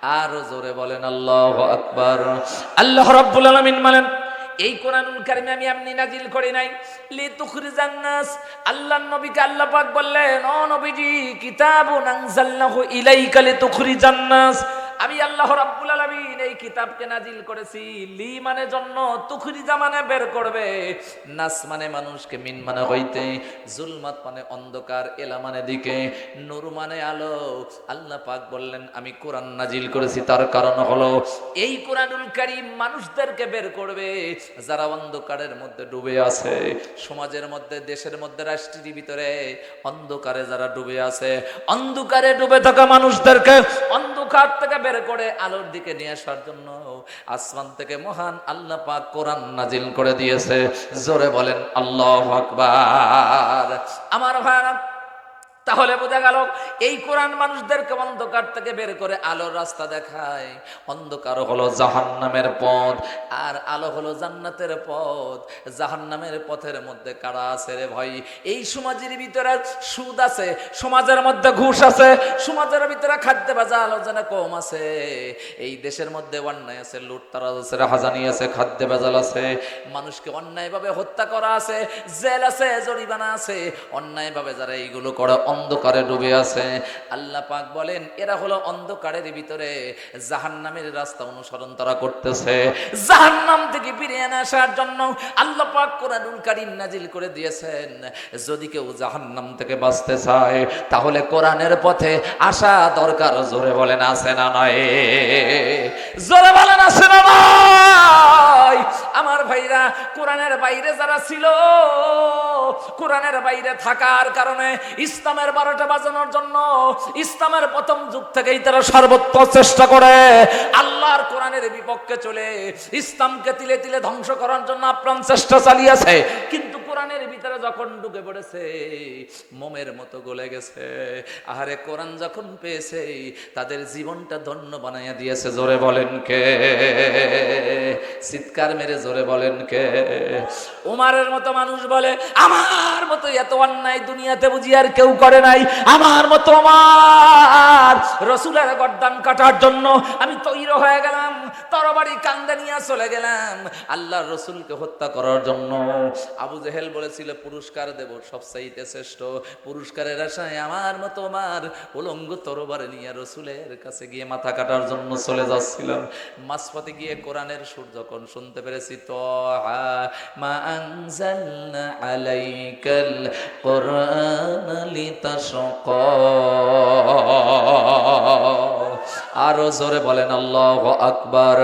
আরো জোরে বলেন আল্লাহু আকবার। আল্লাহ রাব্বুল আলামিন বলেন, এই কোরআনুল কারীমে আমি এমনি নাজিল করি নাই লিতুখরিজান নাস। আল্লাহর নবীকে আল্লাহ পাক বললেন, ও নবীজি, কিতাবুন আনজালনাহু ইলাইকা লিতুখরিজান নাস। আমি আল্লাহ রাব্বুল আলামিন এই কিতাবকে নাজিল করেছি লি মানে জন্য, তুখরিজা মানে বের করবে, নাস মানে মানুষকে, মিন মানে হইতে, জুলমাত মানে অন্ধকার, এলা মানে দিকে, নূর মানে আলো। আল্লাহ পাক বললেন আমি কোরআন নাজিল করেছি, তার কারণ হলো এই কোরআনুল কারীম মানুষদেরকে বের করবে যারা অন্ধকারের মধ্যে ডুবে আছে। সমাজের মধ্যে, দেশের মধ্যে, রাষ্ট্রের ভিতরে অন্ধকারে যারা ডুবে আছে, অন্ধকারে ডুবে থাকা মানুষদেরকে অন্ধকার থেকে বের করে আলোর দিকে নিয়ে আসার জন্য আসমান থেকে মহান আল্লাহ পাক কোরআন নাজিল করে দিয়েছে। জোরে বলেন আল্লাহু আকবার। আমার ভাইরা, তাহলে বোঝা গেল এই কোরআন মানুষদেরকে অন্ধকার থেকে বের করে আলোর রাস্তা দেখায়। অন্ধকার হলো জাহান্নামের পথ, আর আলো হলো জান্নাতের পথ। জাহান্নামের পথের মধ্যে কারা আছে রে ভাই? এই সমাজের ভিতরে সুদ আছে, সমাজের মধ্যে ঘুষ আছে, সমাজের ভিতরে খাদ্য বাজার আলোচনা কম আছে। এই দেশের মধ্যে অন্যায় আছে, লুটতারাজ আছে, রাহাজানি আছে, খাদ্য বাজার আছে, মানুষকে অন্যায়ভাবে হত্যা করা আছে, জেল আছে, জরিমানা আছে। অন্যায়ভাবে যারা এইগুলো করে অন্ধকারে ডুবে আছে, আল্লাহ পাক বলেন এরা হলো অন্ধকারের ভিতরে জাহান্নামের রাস্তা অনুসরণ তারা করতেছে। জাহান্নাম থেকে ফিরিয়ে এনে আসার জন্য আল্লাহ পাক কোরআনুল কারীম নাজিল করে দিয়েছেন। যদি কেউ জাহান্নাম থেকে বাঁচতে চায় তাহলে কোরআনের পথে আসা দরকার। জোরে বলেন আছে না নয়? জোরে বলেন আছে না নয়? আমার ভাইরা, কোরআনের বাইরে যারা ছিল, কোরআনের বাইরে থাকার কারণে ইসলামের 12টা বাজানোর জন্য ইসলামের প্রথম যুগ থেকেই তারা সর্বোচ্চ চেষ্টা করে আল্লাহর কোরআনের বিপক্ষে চলে ইসলামকে তিলে তিলে ধ্বংস করার জন্য আপ্রাণ চেষ্টা চালিয়েছে। কিন্তু কোরআনের ভিতরে যখন ঢুকে পড়েছে, মোমের মতো গলে গেছে। আহারে, কোরআন যখন পেয়েছে তাদের জীবনটা ধন্য বানাইয়া দিয়েছে। জোরে বলেন কে? চিৎকার মেরে জোরে বলেন কে? উমারের মতো মানুষ বলে, আমার মতো এত অন্যায় দুনিয়াতে বুঝি আর কেউ করে নাই। আমার মতো আমার রসুলের গর্দান কাটার জন্য আমি তৈরি হয়ে গেলাম, তরবারি কান্দে নিয়ে চলে গেলাম আল্লাহর রসুলকে হত্যা করার জন্য। আবু জেহেল বলেছিল পুরস্কার দেব, সবচাইতে শ্রেষ্ঠ পুরস্কারের আশায় আমার মতো আমার উলঙ্গ তরবারি নিয়ে রসুলের কাছে গিয়ে মাথা কাটার জন্য চলে যাচ্ছিলাম। মাঝপথে গিয়ে কোরআনের সুর যখন শুনতে পেরেছি, তাহা মা আনজালনা আলাইকাল কোরআন লিতাশকা। আরো জোরে বলেন আল্লাহু আকবার।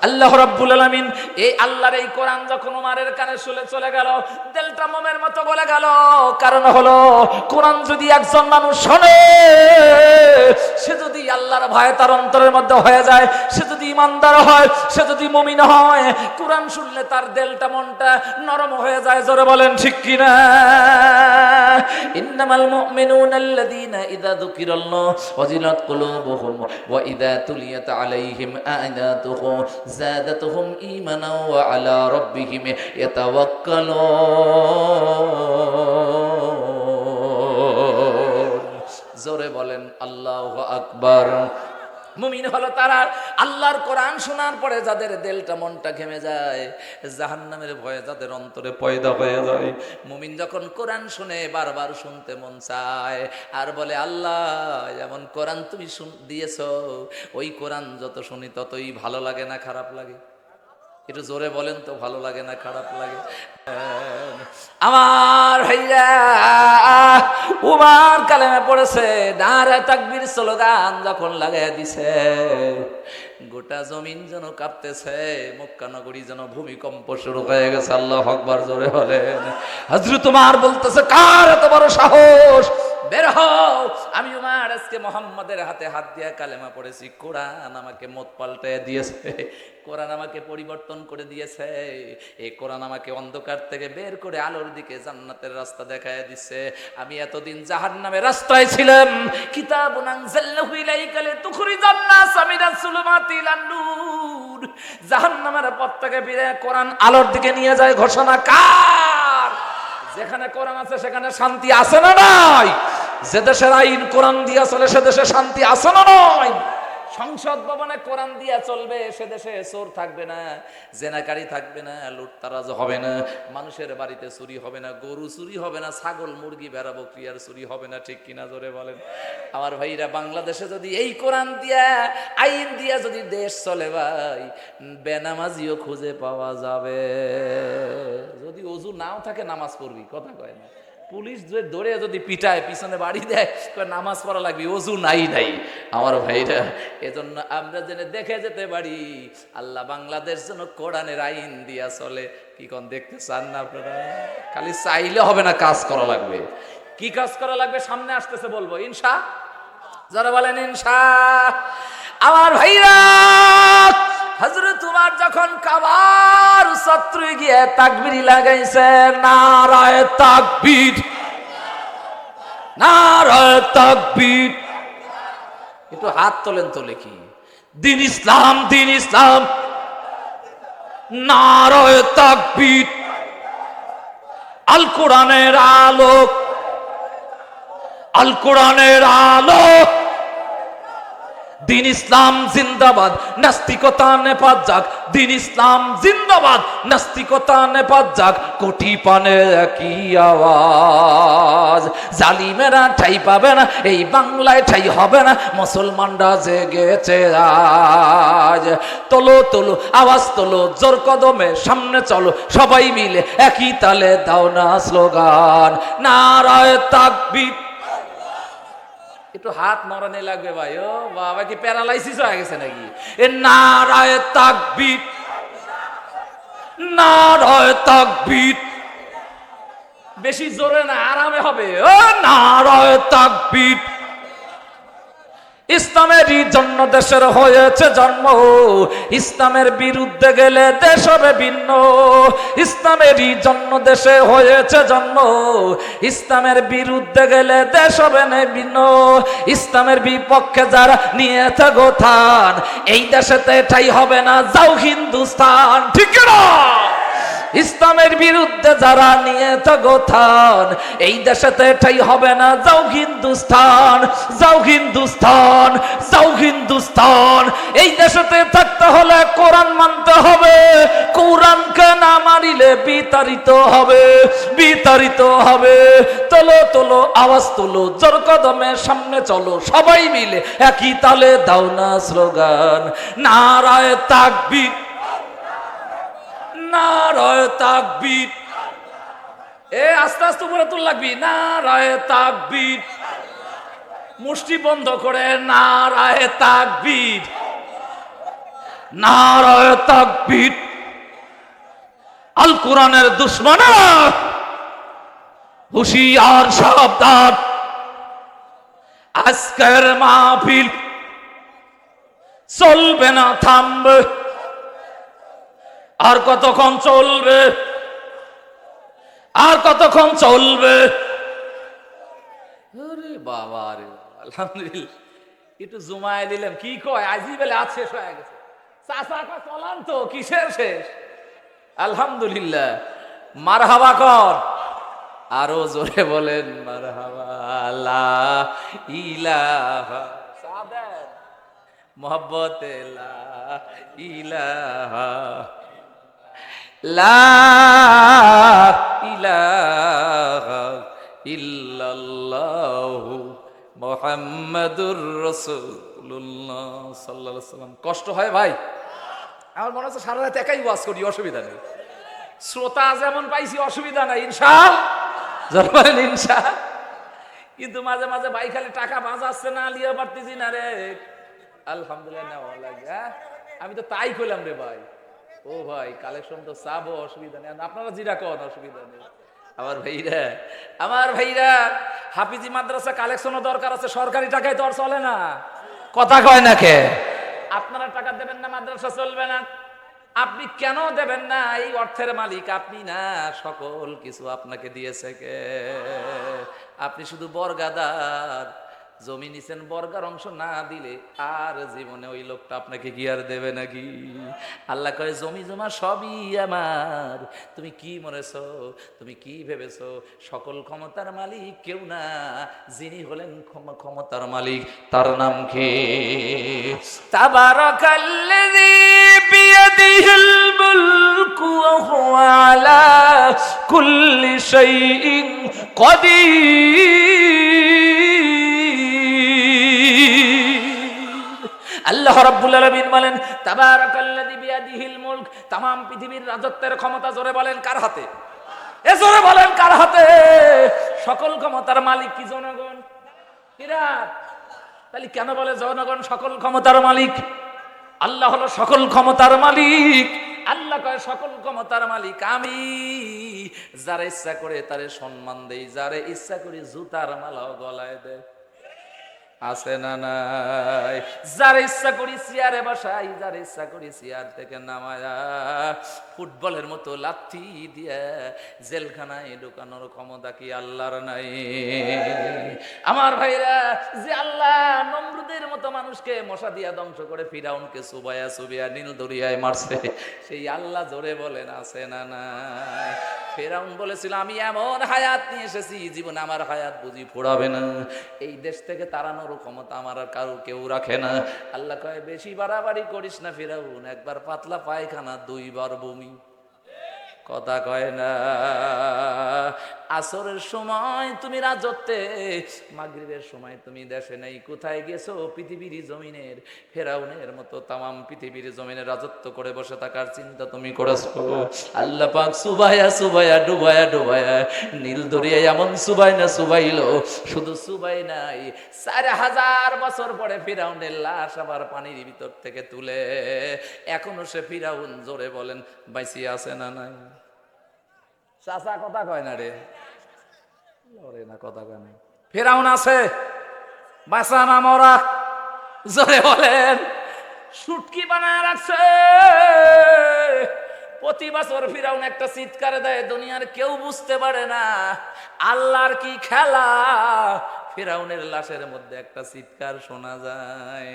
আল্লাহ রাব্বুল আলামিন এই আল্লাহর এই কোরআন যখন উমারের কানে শুনে চলে গেল, দিলটা মোমের মতো গলে গেল। কারণ হলো কোরআন যদি একজন মানুষ শোনে, সে যদি আল্লাহর ভয় তার অন্তরের মধ্যে হয়ে যায়, সে যদি ইমানদার হয়, সে যদি মুমিন হয়, কোরআন শুনলে তার দিলটা মনটা নরম হয়ে যায়। জোরে বলেন ঠিক কিনা? ইন্নামাল মুমিনুনা আল্লাযীনা ইযা যুকিরাল্লাহু ওয়াজিলাত কুলুবুহুম ওয়া ইযা তুলিয়াত আলাইহিম আয়াতুহু যাদাতুহুম ঈমানাও ওয়া আলা রাব্বিহিম ইয়াতাওয়াক্কালুন। জোরে বলেন আল্লাহু আকবার। মুমিন হলো তারা আল্লাহর কোরআন শোনার পরে যাদের দিলটা মনটা ঘেমে যায়, জাহান্নামের ভয়ে যাদের অন্তরে পয়দা হয়ে যায়। মুমিন যখন কোরআন শুনে বারবার শুনতে মন চায় আর বলে, আল্লাহ এমন কোরআন তুমি দিয়েছো, ওই কোরআন যত শুনি ততই ভালো লাগে না খারাপ লাগে? একটু জোরে বলেন তো, ভালো লাগে না খারাপ লাগে? আমার ভাইরা, উমার কালেমে পড়েছে, নারে তাকবীর স্লোগান যখন লাগাইয়া দিছে, গোটা জমিন যেন কাঁপতেছে, মক্কা নগরী যেন ভূমিকম্প শুরু হয়ে গেছে। আল্লাহু আকবার। জোরে বলেন। হযরত উমর বলতেছে, কার এত বড় সাহস, বের হও। আমি উমর আজকে মুহাম্মাদের হাতে হাত দিয়ে কালেমা পড়েছি, কোরআন আমাকে মত পাল্টায় দিয়েছে, কোরআন আমাকে পরিবর্তন করে দিয়েছে। এই কোরআন আমাকে অন্ধকার থেকে বের করে আলোর দিকে জান্নাতের রাস্তা দেখায় দিচ্ছে। আমি এতদিন জাহান্নামের রাস্তায় ছিলাম। কিতাবুন আনজালনাহু ইলাইকা লিতুখরিজান নাস মিনাস যুলুমাতি ইলান নূর। জাহান্নামের পথ থেকে ফিরে কোরআন আলোর দিকে নিয়ে যায়। ঘোষণা কার? যেখানে কোরআন আছে সেখানে শান্তি আছে না নাই? যে দেশের আইন কোরআন দিয়া চলে সে দেশে শান্তি আছে না নাই? সংসদ ভবনে কোরআন দিয়া চলবে, সে দেশে চোর থাকবে না, জেনাকারী থাকবে না, লুটতারাজ হবে না, মানুষের বাড়িতে চুরি হবে না, গরু চুরি হবে না, ছাগল মুরগি ভেড়া বকরি আর চুরি হবে না। ঠিক কিনা জোরে বলেন? আমার ভাইরা, বাংলাদেশে যদি এই কোরআন দিয়া আইন দিয়া যদি দেশ চলে ভাই, বেনামাজিও খুঁজে পাওয়া যাবে। যদি ওযু নাও থাকে নামাজ পড়বি, কথা কয় না। পুলিশ ধরে যদি পিটায়, পিছনে বাড়ি দেয়, নামাজ পড়া লাগবে, ওযু নাই। আমার ভাইরা, এজন্য আমরা যেন দেখে যেতে পারি আল্লাহ বাংলাদেশ যেন কোরআনের আইন দিয়া চলে। কি কোন দেখতে চান না আপনারা? খালি চাইলে হবে না, কাজ করা লাগবে। কি কাজ করা লাগবে সামনে আসতেছে বলবো, ইনশা। যারা বলেন ইনশা। আমার ভাইরা, হযরত উমর যখন কাবার ছাত্রে গিয়ে তাকবীর লাগাইছে, নারায়ে তাকবীর, নারায়ে তাকবীর। একটু হাত তোলেন তো দেখি। দিন ইসলাম, দিন ইসলাম, নারায়ে তাকবীর। আল কোরআনের আলোক, আল কোরআনের আলোক। দিন ইসলাম জিন্দাবাদ, নাস্তিকতা নেপাত যাক। দিন ইসলাম জিন্দাবাদ, নাস্তিকতা নেপাত যাক। কোটি পানে একই আওয়াজ। জালিমেরা ঠাই পাবে না, এই বাংলায় ঠাই হবে না। মুসলমানরা জেগেছে আজ। তোলো তোলো আওয়াজ তোলো, জোর কদমে সামনে চলো, সবাই মিলে একই তালে দাও না স্লোগান, নারায়ে তাকবীর। একটু হাত নড়ানো লাগবে ভাই। ও বাবা, কি প্যারালাইসিস হয়ে গেছে নাকি? এ নারায়ে তাকবীর, নারায়ে তাকবীর। বেশি জোরে না, আরামে হবে। ও নারায়ে তাকবীর। ইসলামেরই জন্য দেশের হয়েছে জন্ম, ইসলামের বিরুদ্ধে গেলে দেশ হবে ভিন্ন। ইসলামেরই জন্য দেশে হয়েছে জন্ম, ইসলামের বিরুদ্ধে গেলে দেশ হবে না ভিন্ন। ইসলামের বিপক্ষে যারা নিয়েছে গোথান, এই দেশেতে ঠাই হবে না, যাও হিন্দুস্তান। ঠিক না? ইসলামের বিরুদ্ধে যারা নিয়েছে গোথান, এই দেশেতে ঠাই হবে না, যাও হিন্দুস্তান, যাও হিন্দুস্তান, যাও হিন্দুস্তান। এই দেশেতে থাকতে হলে কোরআন মানতে হবে, কোরআনকে না মানিলে বিতাড়িত হবে, বিতাড়িত হবে। তোলো তোলো আওয়াজ তোলো, জোর কদমে সামনে চলো, সবাই মিলে একই তালে দাও না স্লোগান, নারায়ে তাকবীর, নারায়ে তাকবীর। এ আস্তে আস্তে উপরে তুল লাগবি, নারায়ে তাকবীর। মুষ্টি বন্ধ করে, নারায়ে তাকবীর, নারায়ে তাকবীর। আল কোরআনের দুশমনেরা হুঁশিয়ার, সাবধান। আজকের মাহফিল চলবে না, থামবে। আর কতক্ষণ চলবে? আর কতক্ষণ চলবে? আরে বাবা রে, আলহামদুলিল্লাহ। একটু জুমায় দিলাম। কি কয় আজি বেলে আজ শেষ হয়ে গেছে। চাচা কয় চলান তো, কিসের শেষ? আলহামদুলিল্লাহ। মারহাবা কর, আরো জোরে বলেন মারহাবা। লা ইলাহা, সাদেন মোহাব্বতে লা ইলাহা, লা ইলাহা ইল্লাল্লাহু মুহাম্মাদুর রাসূলুল্লাহ সাল্লাল্লাহু আলাইহি ওয়াসাল্লাম। কষ্ট হয় ভাই? আমার মনে হচ্ছে সারা রাত একাই ওয়াজ করি, অসুবিধা নেই। শ্রোতা যেমন পাইছি, অসুবিধা নাই, ইনশাআল্লাহ, ইনশাআল্লাহ। কিন্তু মাঝে মাঝে ভাই খালি টাকা বাঁচাচ্ছে না, লিয়ে পারতেছি না রে। আলহামদুলিল্লাহ, নেওয়া লাগে। আমি তো তাই কইলাম রে ভাই। ও ভাই, কালেকশন তো চাবো, অসুবিধা নেই। আপনারা জিরা কন, অসুবিধা নেই। আমার ভাইরা, আমার ভাইরা, হাফিজি মাদ্রাসা কালেকশনও দরকার আছে। সরকারি টাকায় তো আর চলে না, কথা কয় না কে? আপনারা টাকা দেবেন না, মাদ্রাসা চলবে না। আপনি কেন দেবেন না? এই অর্থের মালিক আপনি না, সকল কিছু আপনাকে দিয়েছে কে? আপনি শুধু বর্গাদার। জমি নিছেন বর্গার অংশ না দিলে আর জীবনে ওই লোকটা আপনাকে কি আর দেবে নাকি? আল্লাহ কয় জমি জমা সবই আমার, তুমি কি মনেছো, তুমি কি ভেবেছো? সকল ক্ষমতার মালিক কেউ না, যিনি হলেন ক্ষমতার মালিক তার নাম কি? তাবারাকাল্লাযী বিয়াদিহিল মুলকু ওয়া হুয়া আলা কুল্লি শাইইন কাদির। আল্লাহ রাব্বুল আলামিন বলেন তাবারাকাল্লাযী বিয়াদিহিল মুলক, तमाम পৃথিবীর রাজত্বের ক্ষমতা, জোরে বলেন কার হাতে? এ জোরে বলেন কার হাতে? সকল ক্ষমতার মালিক কি জনগণ? কিরা? তাহলে কেন বলে জনগণ সকল ক্ষমতার মালিক? আল্লাহ হলো সকল ক্ষমতার মালিক। আল্লাহ কয় সকল ক্ষমতার মালিক আমি, যারা ইচ্ছা করে তারে সম্মান দেই, যারে ইচ্ছা করি জুতার মালাও গলায় দেয়, আছে না নাই? যার ইচ্ছা করি চেয়ারে বসাই, যার ইচ্ছা করি চেয়ার থেকে নামায়া ফুটবলের মতো লাথি দিয়ে জেলখানায় ঢুকানোর ক্ষমতা কি আল্লাহর নাই? আমার ভাইরা, যে আল্লাহ নমরুদের মতো মানুষকে মশা দিয়া ধ্বংস করে ফিরাউনকে সুবায়া সুবিয়া নীল দরিয়ায় মারছে, সেই আল্লাহ জোরে বলেন আছে না নাই? ফেরাউন বলেছিল আমি এমন হায়াত নিয়ে এসেছি, জীবনে আমার হায়াত বুঝি ফুরাবে না, এই দেশ থেকে তাড়ানোর ক্ষমতা আমার আর কারো কেউ রাখে না। আল্লাহ কয় বেশি বাড়াবাড়ি করিস না ফেরাউন, একবার পাতলা পায়খানা দুইবার বমি, কথা কয় না। আসরের সময় তুমি রাজত্বে, মাগরিবের সময় তুমি দেশে নেই, কোথায় গেছো? পৃথিবীর জমিনের ফেরাউনের মতো তামাম পৃথিবীর জমিনের রাজত্ব করে বসে থাকার চিন্তা তুমি করেছো? আল্লাহ পাক সুবায়া সুবায়া ডুবায়া ডুবায়া নীল দরিয়ায় এমন সুবাই না সুবাইলো, শুধু সুবাই নাই, 4000 বছর পরে ফিরাউনের লাশ আবার পানির ভিতর থেকে তুলে এখনো সে ফিরাউন, জোরে বলেন বাইসি আছে না নাই? চাচা কথা কয় না রে, লড়ে না, কথা কয় না। ফেরাউন আছে, বাঁচা না মরা, জোরে বলেন। সুটকি বানায় রাখছে, প্রতি বছর ফিরাউন একটা চিৎকার দেয়, দুনিয়ার কেউ বুঝতে পারে না আল্লাহর কি খেলা। ফিরাউনের লাশের মধ্যে একটা চিৎকার শোনা যায়,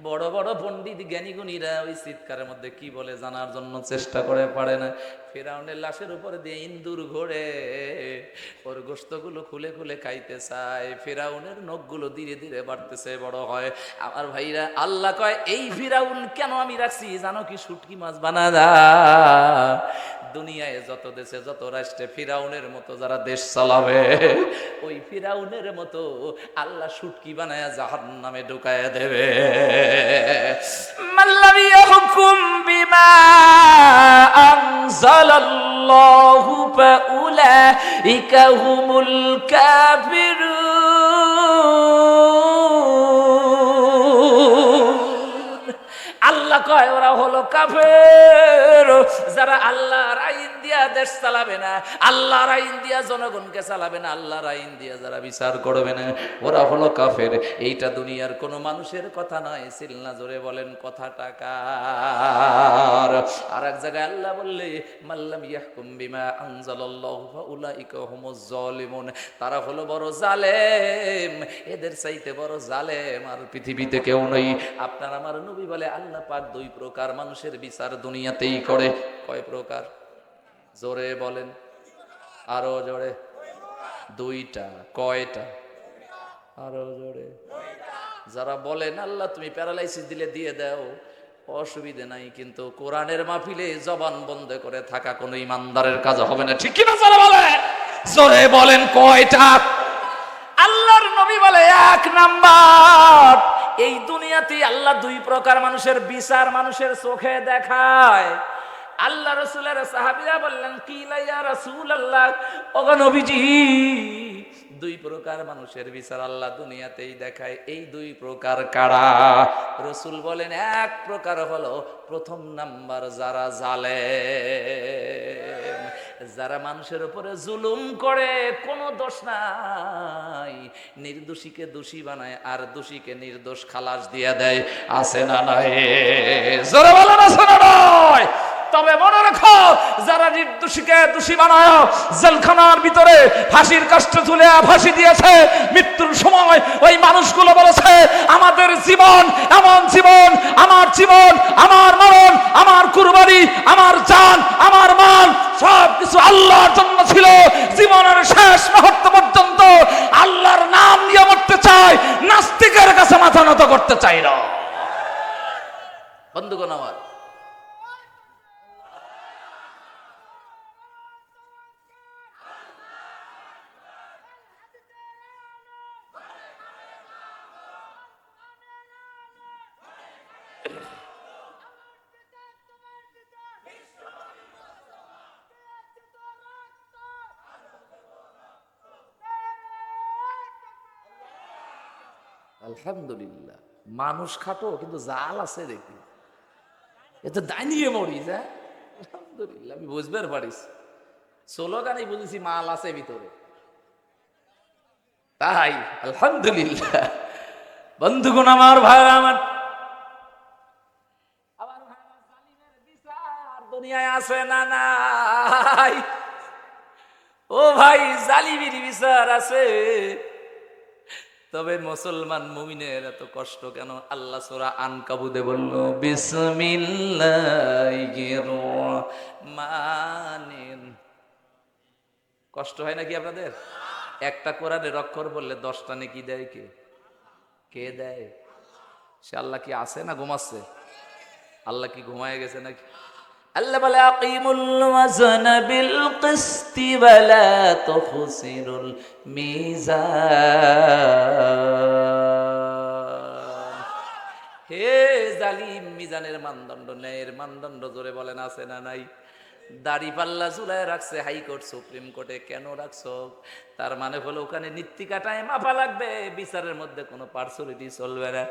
বড় বড় পণ্ডিত জ্ঞানীগুণীরা ওই চিৎকারের মধ্যে কি বলে জানার জন্য চেষ্টা করে, পারে না। ফিরাউনের লাশের উপরে দিয়ে ইন্দুর ঘোরে, ওর গোশতগুলো খুলে খুলে খাইতে চায়, ফিরাউনের নখগুলো ধীরে ধীরে বাড়তেছে, বড় হয়। আমার ভাইরা, আল্লাহ কয় এই ফিরাউন কেন আমি রাখছি জানো কি? শুটকি মাছ বানা দা। দুনিয়ায় যত দেশে যত রাষ্ট্রে ফিরাউনের মতো যারা দেশ চালাবে, ওই ফিরাউনের মতো আল্লাহ শুটকি বানায়া জাহান্নামে ঢুকায়া দেবে। মাল্লাম ইয়াহকুম বিমা আনজালাল্লাহু ফাউলাইকা হুমুল কাফিরুন। আল্লাহ কয় ওরা হলো কাফের, যারা আল্লাহর আইন দিয়া দেশ চালাবে না, আল্লাহর আইন দিয়া জনগণকে চালাবে না, আল্লাহর আইন দিয়া যারা বিচার করবে না, ওরা হলো কাফের। এইটা দুনিয়ার কোনো মানুষের কথা নয়, সিলনা জোরে বলেন কথাটা কার? আর এক জায়গায় আল্লাহ বললে মাল্লাম ইয়াহকুম বিমা আনজালাল্লাহু ফাউলাইকা হুমুজ জালিমুন, তারা হলো বড় জালেম, এদের চাইতে বড় জালেম আর পৃথিবীতে কেউ নেই। আপনার আমার নবী বলে আল্লাহ পাক দুই প্রকার মানুষের বিচার দুনিয়াতেই করে। কয় প্রকার? জোরে বলেন, আরো জোরে। দুইটা। কয়টা? আরো জোরে। যারা বলেন আল্লাহ তুমি প্যারালাইসিস দিলে দিয়ে দাও, অসুবিধে নাই, কিন্তু কোরআনের মাহফিলে জবান বন্ধ করে থাকা কোন ইমানদারের কাজ হবে না, ঠিক কিনা? যারা বলে জোরে বলেন কয়টা? আল্লাহর নবী বলে এক নাম্বার, এই দুনিয়াতে আল্লাহ দুই প্রকার মানুষের বিচার মানুষের চোখে দেখায়। আল্লাহ রাসূলের সাহাবীরা বললেন কিলা ইয়া রাসূলুল্লাহ, ওগো নবীজি দুই প্রকার মানুষের বিচার আল্লাহ দুনিয়াতেই দেখায়, এই দুই প্রকার কারা? রাসূল বলেন এক প্রকার হলো প্রথম নাম্বার যারা জালেম, যারা মানুষের উপরে জুলুম করে, কোনো দোষ নাই, নির্দোষীকে দোষী বানায় আর দোষীকে নির্দোষ খালাস দিয়ে দেয়, আছে না নাই? জোরে বলেন আছে না নয়? তবে মনে রাখো, যারা নির্দোষীকে দোষী বানায় জেলখানার ভিতরে ফাঁসির কাস্টে ঝুলে ফাঁসি দিয়েছে, মৃত্যুর সময় ওই মানুষগুলো বলেছে আমাদের জীবন এমন জীবন, আমার জীবন, আমার মরণ, আমার কুরবানি, আমার জান, আমার মান সবকিছু আল্লাহর জন্য ছিল। জীবনের শেষ মুহূর্ত পর্যন্ত আল্লাহর নাম নিয়ে মরতে চায়, নাস্তিকের কাছে মাথা নত করতে চাই না। বন্ধুগণ আমার, আলহামদুলিল্লাহ মানুষ খাটো কিন্তু জাল আছে দেখি, এত দাঁড়িয়ে মরিস। হ্যাঁ আলহামদুলিল্লাহ, আমি বুঝবার পারিস, স্লোগানেই বুঝেছি মাল আছে ভিতরে, তাই আলহামদুলিল্লাহ। বন্ধুগণ আমার, ভাইরা আমার, দুনিয়ায় আছে না নাই? ও ভাই, জালিমের বিচার আছে। তবে মুসলমান মুমিনের এত কষ্ট কেন? আল্লাহ সূরা আনকাবুতে বলল বিসমিল্লাহির রহমানির। কষ্ট হয় নাকি আপনাদের? একটা কোরআনের অক্ষর বললে 10টা নেকি দেয় কে? কে দেয়? সে আল্লাহ কি আছে না ঘুমাচ্ছে? আল্লাহ কি ঘুমায় গেছে নাকি? আল্লাহ বলে আকিমুল ওয়াজনা বিল কিসতি ওয়া লা তুখসিরুল মিজান। হে জালিম, মিজানের মানদণ্ড, ন্যায়ের মানদণ্ড জোরে বলেন আছে না নাই? দাড়ি পাল্লা ঝুলায় রাখছে হাইকোর্ট সুপ্রিম কোর্টে, কেন রাখছো? তার মানে হলো ওখানে নীতি কাটায় মাপা লাগবে, বিচারের মধ্যে কোনো পার্সোনালিটি চলবে না।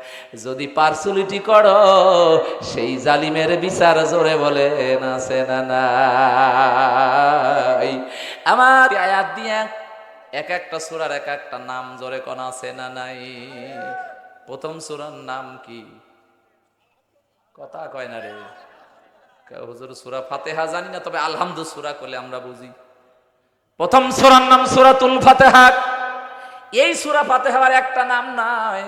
যদি পার্সোনালিটি করো সেই জালিমের বিচার জোরে বলেন আছে না নাই? আমার আয়াত দিয়ে এক একটা সূরার এক একটা নাম জোরে কোন আছে না নাই? প্রথম সূরার নাম কি? কথা কয় না রে হুজুর, সূরা ফাতিহা জানি না, তবে আলহামদু সূরা করলে আমরা বুঝি। প্রথম সূরার নাম সূরাতুল ফাতিহা। এই সূরা ফাতিহার একটা নাম নাই,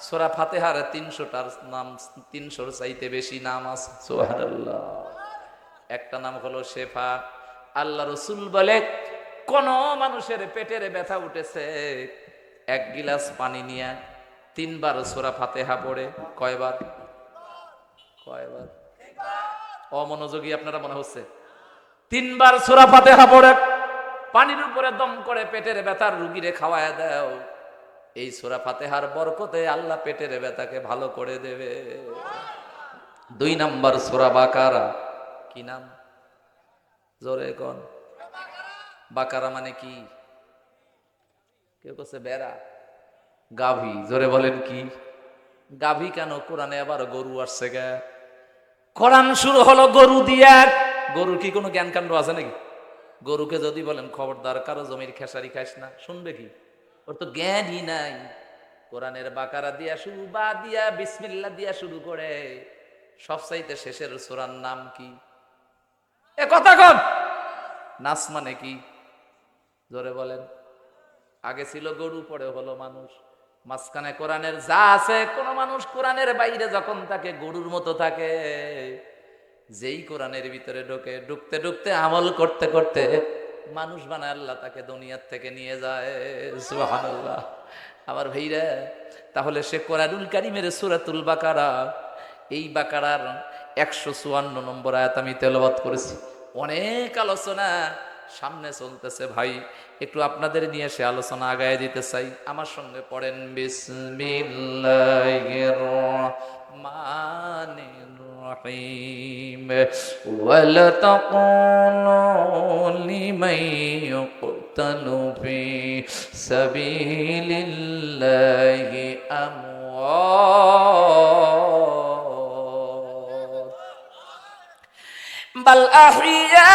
সূরা ফাতিহার 300টার নাম, 300র চাইতে বেশি নাম আছে। সুবহানাল্লাহ। একটা নাম হলো শেফা। আল্লাহ রাসূল বলে কোন মানুষের পেটের ব্যথা উঠেছে, 1 গিলাস পানি নিয়ে 3 বার সূরা ফাতিহা পড়ে। কয়বার? কয়বার? অমনোযোগী আপনারা মনে হচ্ছে। 3 বার সূরা ফাতিহা পড়ে পানির উপরে দম করে পেটের ব্যথার রুগীরে খাওয়ায় দাও। এই সূরা ফাতিহার বরকতে আল্লাহ পেটের ব্যথাকে ভালো করে দেবে। 2 নাম্বার সূরা বাকারা। কি নাম? জোরে কোন? বাকারা মানে কি? কেউ কাছে বেড়া, গাভী। জোরে বলেন কি? গাভী কেন? কোরআনে আবার গরু আসছে গা। কোরআন শুরু হলো গরু দিয়া। গরুর কি কোনো জ্ঞান কাণ্ড আছে নাকি? গরুকে যদি বলেন খবরদার কারো জমির খেসারি খাইস না, শুনবে কি? ওর তো জ্ঞানই নাই। কোরআনের বাকারা দিয়া শুরু, বা দিয়া বিসমিল্লাহ দিয়া শুরু করে। সবচাইতে শেষের সূরার নাম কি? এ কথা কন। নাস মানে কি? জোরে বলেন। আগে ছিল গরু, পরে হলো মানুষ। মাঝখানে কোরআনের যা আছে, কোন মানুষ কোরআনের বাইরে যখন থাকে গরুর মতো থাকে। যেই কোরআনের ভিতরে ঢোকে, ঢুকতে ঢুকতে আমল করতে করতে মানুষ বানায় আল্লাহ তাকে দুনিয়ার থেকে নিয়ে যায়। সুবহানাল্লাহ। আমার ভাইরা, তাহলে সে কোরআনুল কারীমের সূরাতুল বাকারা, এই বাকারার 154 নম্বর আয়াত আমি তেলাওয়াত করেছি। অনেক আলোচনা সামনে চলতেছে ভাই, একটু আপনাদের নিয়ে সে আলোচনা আগায় দিতে চাই। আমার সঙ্গে পড়েন বিসমিল্লাহির রহমানির রহিম। ওয়ালা তাকুনু লিমান ইউকতালু ফি সাবিলিল্লাহি আমওয়াত বাল আহইয়া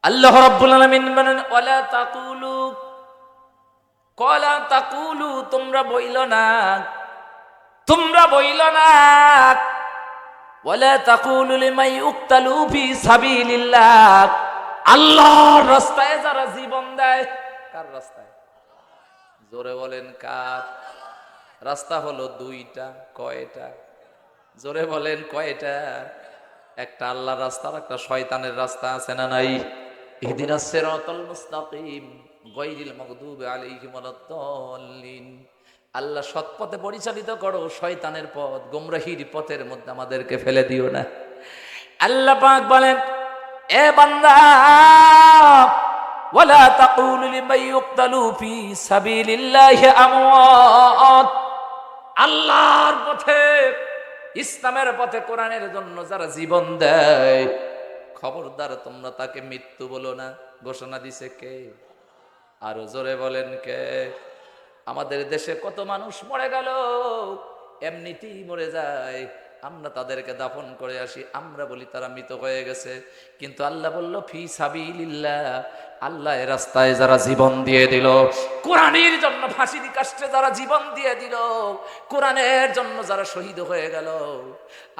আল্লাহ রাব্বুল আলামিন বলেন ওয়ালা তাকুলু তোমরা বইল না ওয়ালা তাকুলু লিমান ইউক্তালু ফি সাবিলিল্লাহ আল্লাহর রাস্তায় যারা জীবন দেয়। কার রাস্তায়? জোরে বলেন কার রাস্তা? হলো দুইটা। কয়টা? জোরে বলেন কয়টা? একটা আল্লাহর রাস্তা আর একটা শয়তানের রাস্তা, আছে না নাই? ইহদিনাস সিরাতাল মুস্তাকিম গায়রিল মাগদুবি আলাইহিম ওয়ালাদ-দাল্লিন। আল্লাহ সৎ পথে পরিচালিত করো, শয়তানের পথ গোমরাহির পথের মধ্যে আমাদেরকে ফেলে দিও না। আল্লাহ পাক বলেন এ বান্দা ওয়ালা তাকুলু লিমান ইউক্তালু ফি সাবিলিল্লাহি আমওয়াত। আল্লাহর পথে, ইসলামের পথে, কোরআনের জন্য যারা জীবন দেয়, খবরদার তোমরা তাকে মৃত্যু বলো না। ঘোষণা দিছে কে? আরো জোরে বলেন কে? আমাদের দেশে কত মানুষ মরে গেল, এমনিতেই মরে যায়, আমরা তাদেরকে দাফন করে আসি, আমরা বলি তারা মৃত হয়ে গেছে। কিন্তু আল্লাহ বলল ফি সাবিলিল্লাহ, আল্লাহর রাস্তায় যারা জীবন দিয়ে দিল, কোরআনের জন্য ফাঁসির কাস্টে যারা জীবন দিয়ে দিল, কোরআনের জন্য যারা শহীদ হয়ে গেল,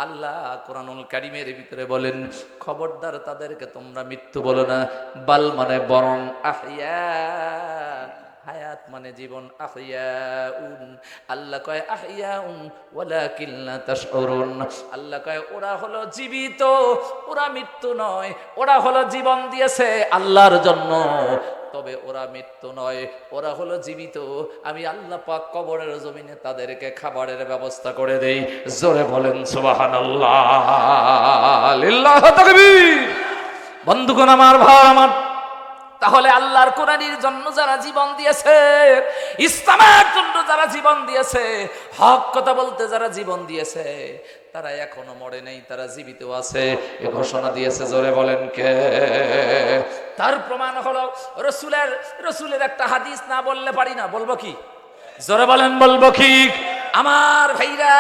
আল্লাহ কোরআনুল কারীমের ভিতরে বলেন খবরদার তাদেরকে তোমরা মৃত্যু বলো না। বাল মানে বরং, আহইয়া হায়াত মানে জীবন, আহইয়াউন। আল্লাহ কয় আহইয়াউন ওয়ালাকিন লা তাশউরুন। আল্লাহ কয় ওরা হলো জীবিত, ওরা মৃত্যু নয়। ওরা হলো জীবন দিয়েছে আল্লাহর জন্য, তবে ওরা মৃত্যু নয়, ওরা হলো জীবিত। আমি আল্লাহ পাক কবরের জমিনে তাদেরকে খাবারের ব্যবস্থা করে দেই। জোরে বলেন সুবহানাল্লাহ, লিল্লাহি তাকবীর। বন্ধুগণ আমার, ভাই আমার, তাহলে আল্লাহর কোরআনের জন্য যারা জীবন দিয়েছে, ইসলামের জন্য যারা জীবন দিয়েছে, হক কথা বলতে যারা জীবন দিয়েছে, তারা এখনো মরে নাই, তারা জীবিত আছে। এ ঘোষণা দিয়েছে, জোরে বলেন কে? তার প্রমাণ হলো রসুলের একটা হাদিস না বললে পারি না। বলবো কি? জোরে বলেন বলবো কি? আমার ভাইরা,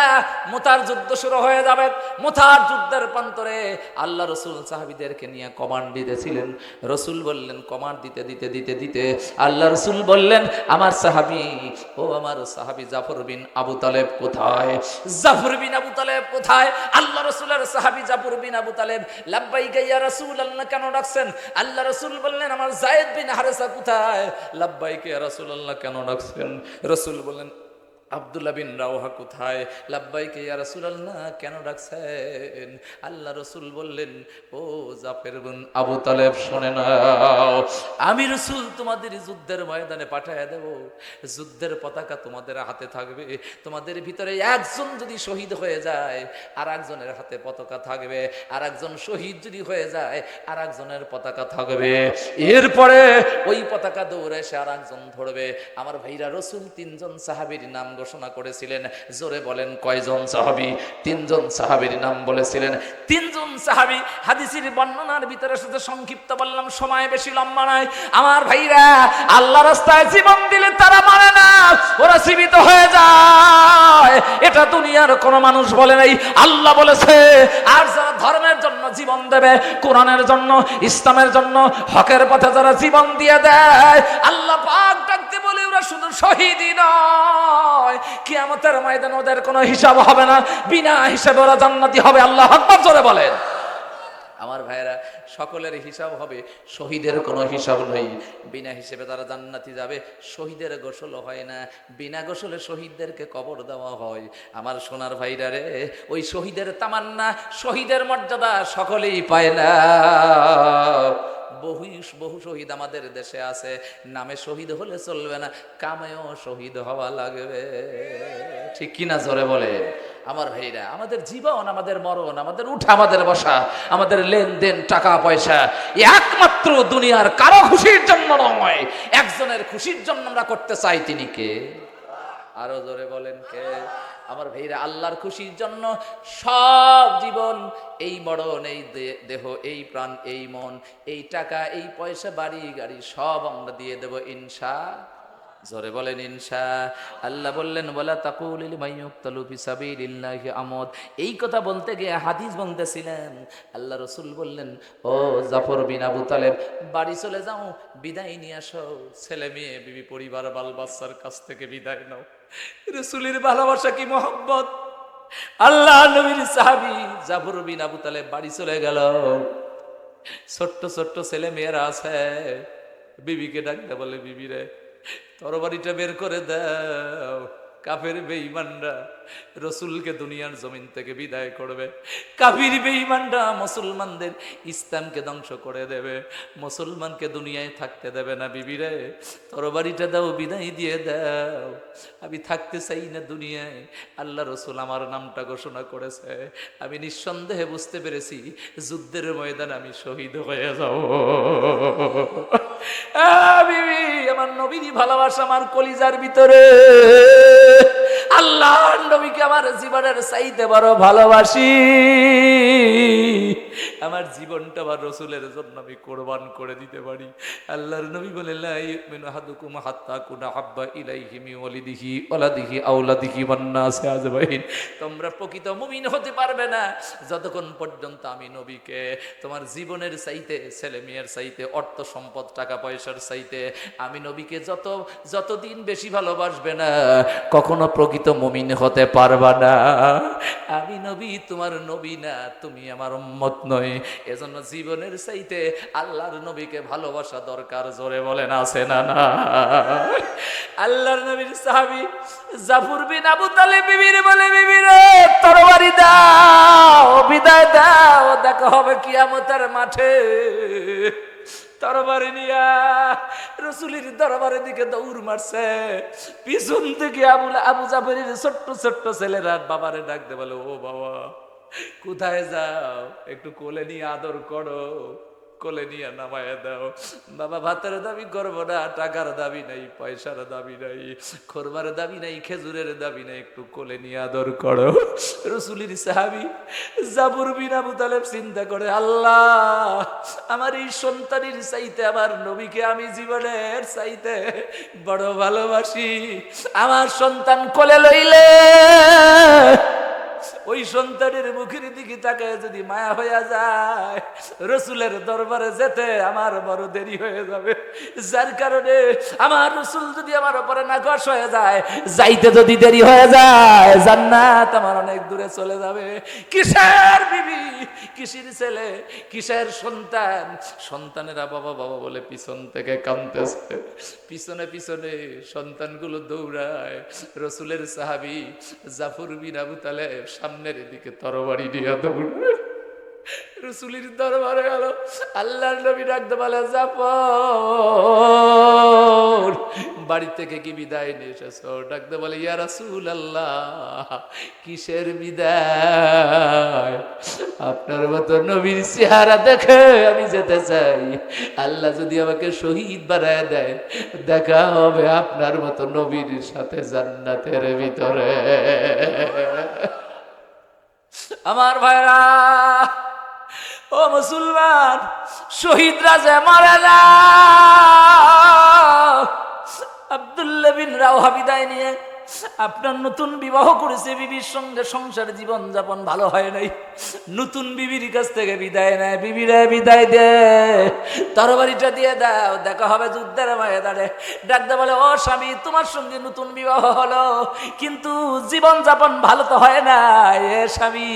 মুতার যুদ্ধ শুরু হয়ে যাবে। মুতার যুদ্ধের প্রান্তরে আল্লাহ রসুল সাহাবীদেরকে নিয়ে কমান্ড দিতেছিলেন। রসুল বললেন, কমান্ড দিতে দিতে দিতে দিতে আল্লাহ রসুল বললেন, আমার সাহাবী জাফর বিন আবু তালেব কোথায়? জাফর বিন আবু তালেব কোথায়? আল্লাহ রসুলের সাহাবী জাফর বিন আবু তালেব। লাব্বাইকা ইয়া রাসূলুল্লাহ, কেন ডাকছেন? আল্লাহ রসুল বললেন, আমার যায়েদ বিন হারেসা কোথায়? লাব্বাইকা ইয়া রাসূলুল্লাহ, কেন ডাকছেন? রসুল বললেন, আব্দুল্লাহ বিন রাওহা কোথায়? লাব্বাইকা ইয়া রাসূলুল্লাহ, কেন ডাকছেন? আল্লাহ রসুল বললেন, ও জাফর বিন আবু তালেব, শুনে নাও, আমি রসুল তোমাদের যুদ্ধের ময়দানে পাঠিয়ে দেব। যুদ্ধের পতাকা তোমাদের হাতে থাকবে। তোমাদের ভিতরে একজন যদি শহীদ হয়ে যায়, আর একজনের হাতে পতাকা থাকবে। আর একজন শহীদ যদি হয়ে যায়, আর একজনের পতাকা থাকবে। এরপরে ওই পতাকা দৌড়ে এসে আর একজন ধরবে। আমার ভাইরা, রসুল তিনজন সাহাবীর নাম ঘোষণা করেছিলেন। জোরে বলেন কয়জন সাহাবী? তিনজন সাহাবীর নাম বলেছিলেন। তিনজন সাহাবী। হাদিসের বর্ণনার ভিতরে শুধু সংক্ষিপ্ত বললাম, সময় বেশি লম্বা নয়। আমার ভাইরা, আল্লাহ রাস্তায় জীবন দিলে তারা মানে না, ওরা জীবিত হয়ে যায়। এটা দুনিয়ার কোন মানুষ বলে নাই, আল্লাহ বলেছে। আর যারা ধর্মের জন্য জীবন দেবে, কোরআনের জন্য, ইসলামের জন্য, হকের পথে যারা জীবন দিয়ে দেয়, আল্লাহ পাক ডাকতে বলে ওরা শুধু শহীদই নয়, কিয়ামতের ময়দানে ওদের কোনো হিসাব হবে না, বিনা হিসাবে ওরা জান্নাতি হবে। আল্লাহু আকবার, জোরে বলেন। আমার ভাইরা, সকলের হিসাব হবে, শহীদের কোনো হিসাব নেই। বিনা হিসেবে তারা জান্নাতি যাবে। শহীদের গোসল হয় না, বিনা গোসলে শহীদদেরকে কবর দেওয়া হয়। আমার সোনার ভাইরা রে, ওই শহীদের তামান্না, শহীদের মর্যাদা সকলেই পায় না। বহু শহীদ আমাদের দেশে আছে, নামে শহীদ হলে চলবে না, কামেও শহীদ হওয়া লাগবে। ঠিক কিনা? জোরে বলে। আমার ভাইরা, আমাদের জীবন, আমাদের মরণ, আমাদের উঠা, আমাদের বসা, আমাদের লেনদেন, টাকা পয়সা, একমাত্র দুনিয়ার কারো খুশির জন্য নয়, একজনের খুশির জন্য আমরা করতে চাই। তিনি কে? আরো জোরে বলেন কে? আমার ভাইরা, আল্লাহর খুশির জন্য সব জীবন, এই মরণ, এই দেহ, এই প্রাণ, এই মন, এই টাকা, এই পয়সা, বাড়ি গাড়ি সব আমরা দিয়ে দেব ইনশাআল্লাহ। জোরে বলেন ইনশা আল্লাহ। বললেন ওয়ালা তাকুলু লিমান ইউকতালু ফি সাবিলিল্লাহি আমওয়াত। এই কথা বলতে গিয়ে হাদিস বলতেছিলেন, আল্লাহ রাসূল বললেন, ও জাফর বিন আবু তালেব, বাড়ি চলে যাও, বিদায় নিয়ে আসো, ছেলে মেয়ে বিবি পরিবার বাল বাচ্চার কাছ থেকে বিদায় নাও। রাসূলের ভালোবাসা কি মহব্বত! আল্লাহ নবীর সাহাবী জাফর বিন আবু তালেব বাড়ি চলে গেল। ছোট্ট ছোট্ট ছেলে মেয়েরা আছে, বিবিকে ডাকতে বলে, বিবি রে তরবারিটা বের করে দাও, কাফের বেঈমানরা রসুলকে দুনিয়ার জমিন থেকে বিদায় করবে, কাফির বেঈমানরা মুসলমানদের ইসলামকে ধ্বংস করে দেবে, মুসলমানকে দুনিয়ায় থাকতে দেবে না। বিবিরে তরবারিটা দাও, বিদায় দিয়ে দাও, আমি থাকতে চাই না দুনিয়ায়। আল্লাহ রসুল আমার নামটা ঘোষণা করেছে, আমি নিঃসন্দেহে বুঝতে পেরেছি যুদ্ধের ময়দানে আমি শহীদ হয়ে যাব। বিবি, আমার নবীরই ভালোবাসা আমার কলিজার ভিতরে, আল্লাহর নবীকে আমার জীবনের চাইতে বড় ভালোবাসি। আমার জীবনটা আমার রসুলের জন্য আমি কোরবান করে দিতে পারি। আল্লাহর নবী বলে, লা ইউমিনু আহাদুকুম হাত্তা কুনা হাব্বা ইলাইহি মিন ওয়ালিদিহি ওয়ালাদিহি আওলাদিহি ওয়ান নাসি আজমাইন। তোমরা প্রকৃত মুমিন হতে পারবে না যতক্ষণ পর্যন্ত আমি নবীকে তোমার জীবনের চাইতে, ছেলে মেয়ের চাইতে, অর্থ সম্পদ টাকা পয়সার চাইতে আমি নবীকে যতদিন বেশি ভালোবাসবে না, কখনো প্রকৃত মুমিন হতে পারবা না। আমি নবী তোমার নবী না, তুমি আমার উম্মত নয়। এজন্য জীবনের চাইতে আল্লাহর নবীকে ভালোবাসা দরকার। জোরে বলেন আছে না না? আল্লাহর নবীর সাহাবী জাফর বিন আবু তালেব বিবির বলে, বিবি রে তরবারি দাও, বিদায় দাও, দেখা হবে কিয়ামতের মাঠে। তরবারি নিয়া রসুলের দরবারের দিকে দৌড় মারছে। পিছন থেকে আবু জাফরের ছোট্ট ছোট্ট ছেলেরা বাবারে ডাকতে বলে, ও বাবা কোথায় যাও, একটু কোলে নিয়ে আদর করো, কোলে নিয়ে নামায় দাও। বাবা ভাতের দাবি করবো না, টাকার দাবি নাই, পয়সার দাবি নাই, খোরমার দাবি নাই, খেজুরের দাবি নাই, একটু কোলে নিয়ে আদর করো। রসুলের সাহাবী জাফর বিন আবু তালেব চিন্তা করে, আল্লাহ আমার এই সন্তানের চাইতে আমার নবীকে আমি জীবনের চাইতে বড় ভালোবাসি। আমার সন্তান কোলে লইলে ওই সন্তানের মুখের দিকে তাকায় যদি মায়া হয়ে যায়, রসুলের দরবারে যেতে আমার বড় দেরি হয়ে যাবে। যার কারণে আমার রসুল যদি আমার উপরে নাকশ হয়ে যায়, যাইতে যদি দেরি হয়ে যায়, জান্নাত আমার অনেক দূরে চলে যাবে। কিসের বিবি, কিসের ছেলে, কিসের সন্তান, সন্তানেরা বাবা বাবা বলে পিছন থেকে কাঁদতেছে। পিছনে পিছনে সন্তানগুলো দৌড়ায়। রসুলের সাহাবী জাফর বিন আবু তালেব সামনের দিকে তরবারি নিয়ে দৌড়ায়। রসুলের দরবারে গেল। আল্লাহর নবী ডাকতে বলে, জাফর বাড়ি থেকে কি বিদায় নিয়ে এসেছো? ডাকতে বলে, ইয়া রাসূলুল্লাহ কিসের বিদায়, আপনার মতো নবীর চেহারা দেখে আমি যেতে চাই। আল্লাহ যদি আমাকে শহীদ বানায় দেয়, দেখা হবে আপনার মতো নবীর সাথে জান্নাতের ভিতরে। আমার ভাইরা ও মুসলমান, শহীদরা যে মরে না। আব্দুল্লাহ বিন রাওহা বিদায় নিয়ে আপনার নতুন বিবাহ করেছে, বিবির সঙ্গে সংসার জীবন যাপন ভালো হয় নাই, নতুন বিবির কাছ থেকে বিদায় নেয়। বিবিরে বিদায় দে, তরবারিটা দিয়ে দাও, দেখা হবে যুদ্ধের ময়দানে। ডাকতে বলে, ও স্বামী তোমার সঙ্গে নতুন বিবাহ হলো, কিন্তু জীবন যাপন ভালো তো হয় না। এ স্বামী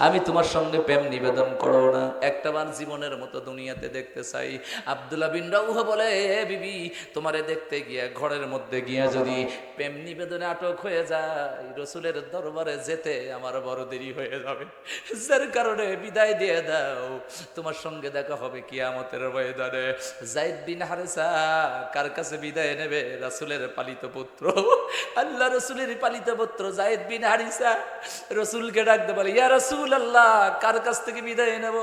আমি তোমার সঙ্গে প্রেম নিবেদন করো না, একটাবার জীবনের মতো দুনিয়াতে দেখতে চাই। আব্দুল্লাহ বিন রাওহা বলে, এ বিবি তোমারে দেখতে গিয়া ঘরের মধ্যে গিয়া যদি প্রেম নিবেদন আটক হয়ে যায়, রসুলের দরবারে যেতে আমার বড় দেরি হয়ে যাবে। যার কারণে বিদায় দিয়ে দাও, তোমার সঙ্গে দেখা হবে কিয়ামতের ময়দানে। যায়েদ বিন হারেসা কার কাছে বিদায় নেবে? রাসূলের পালিত পুত্র, আল্লাহ রসুলের পালিত পুত্র যায়েদ বিন হারিসা রসুলকে ডাকতে বলে, ইয়া রাসূলুল্লাহ কার কাছ থেকে বিদায় নেব?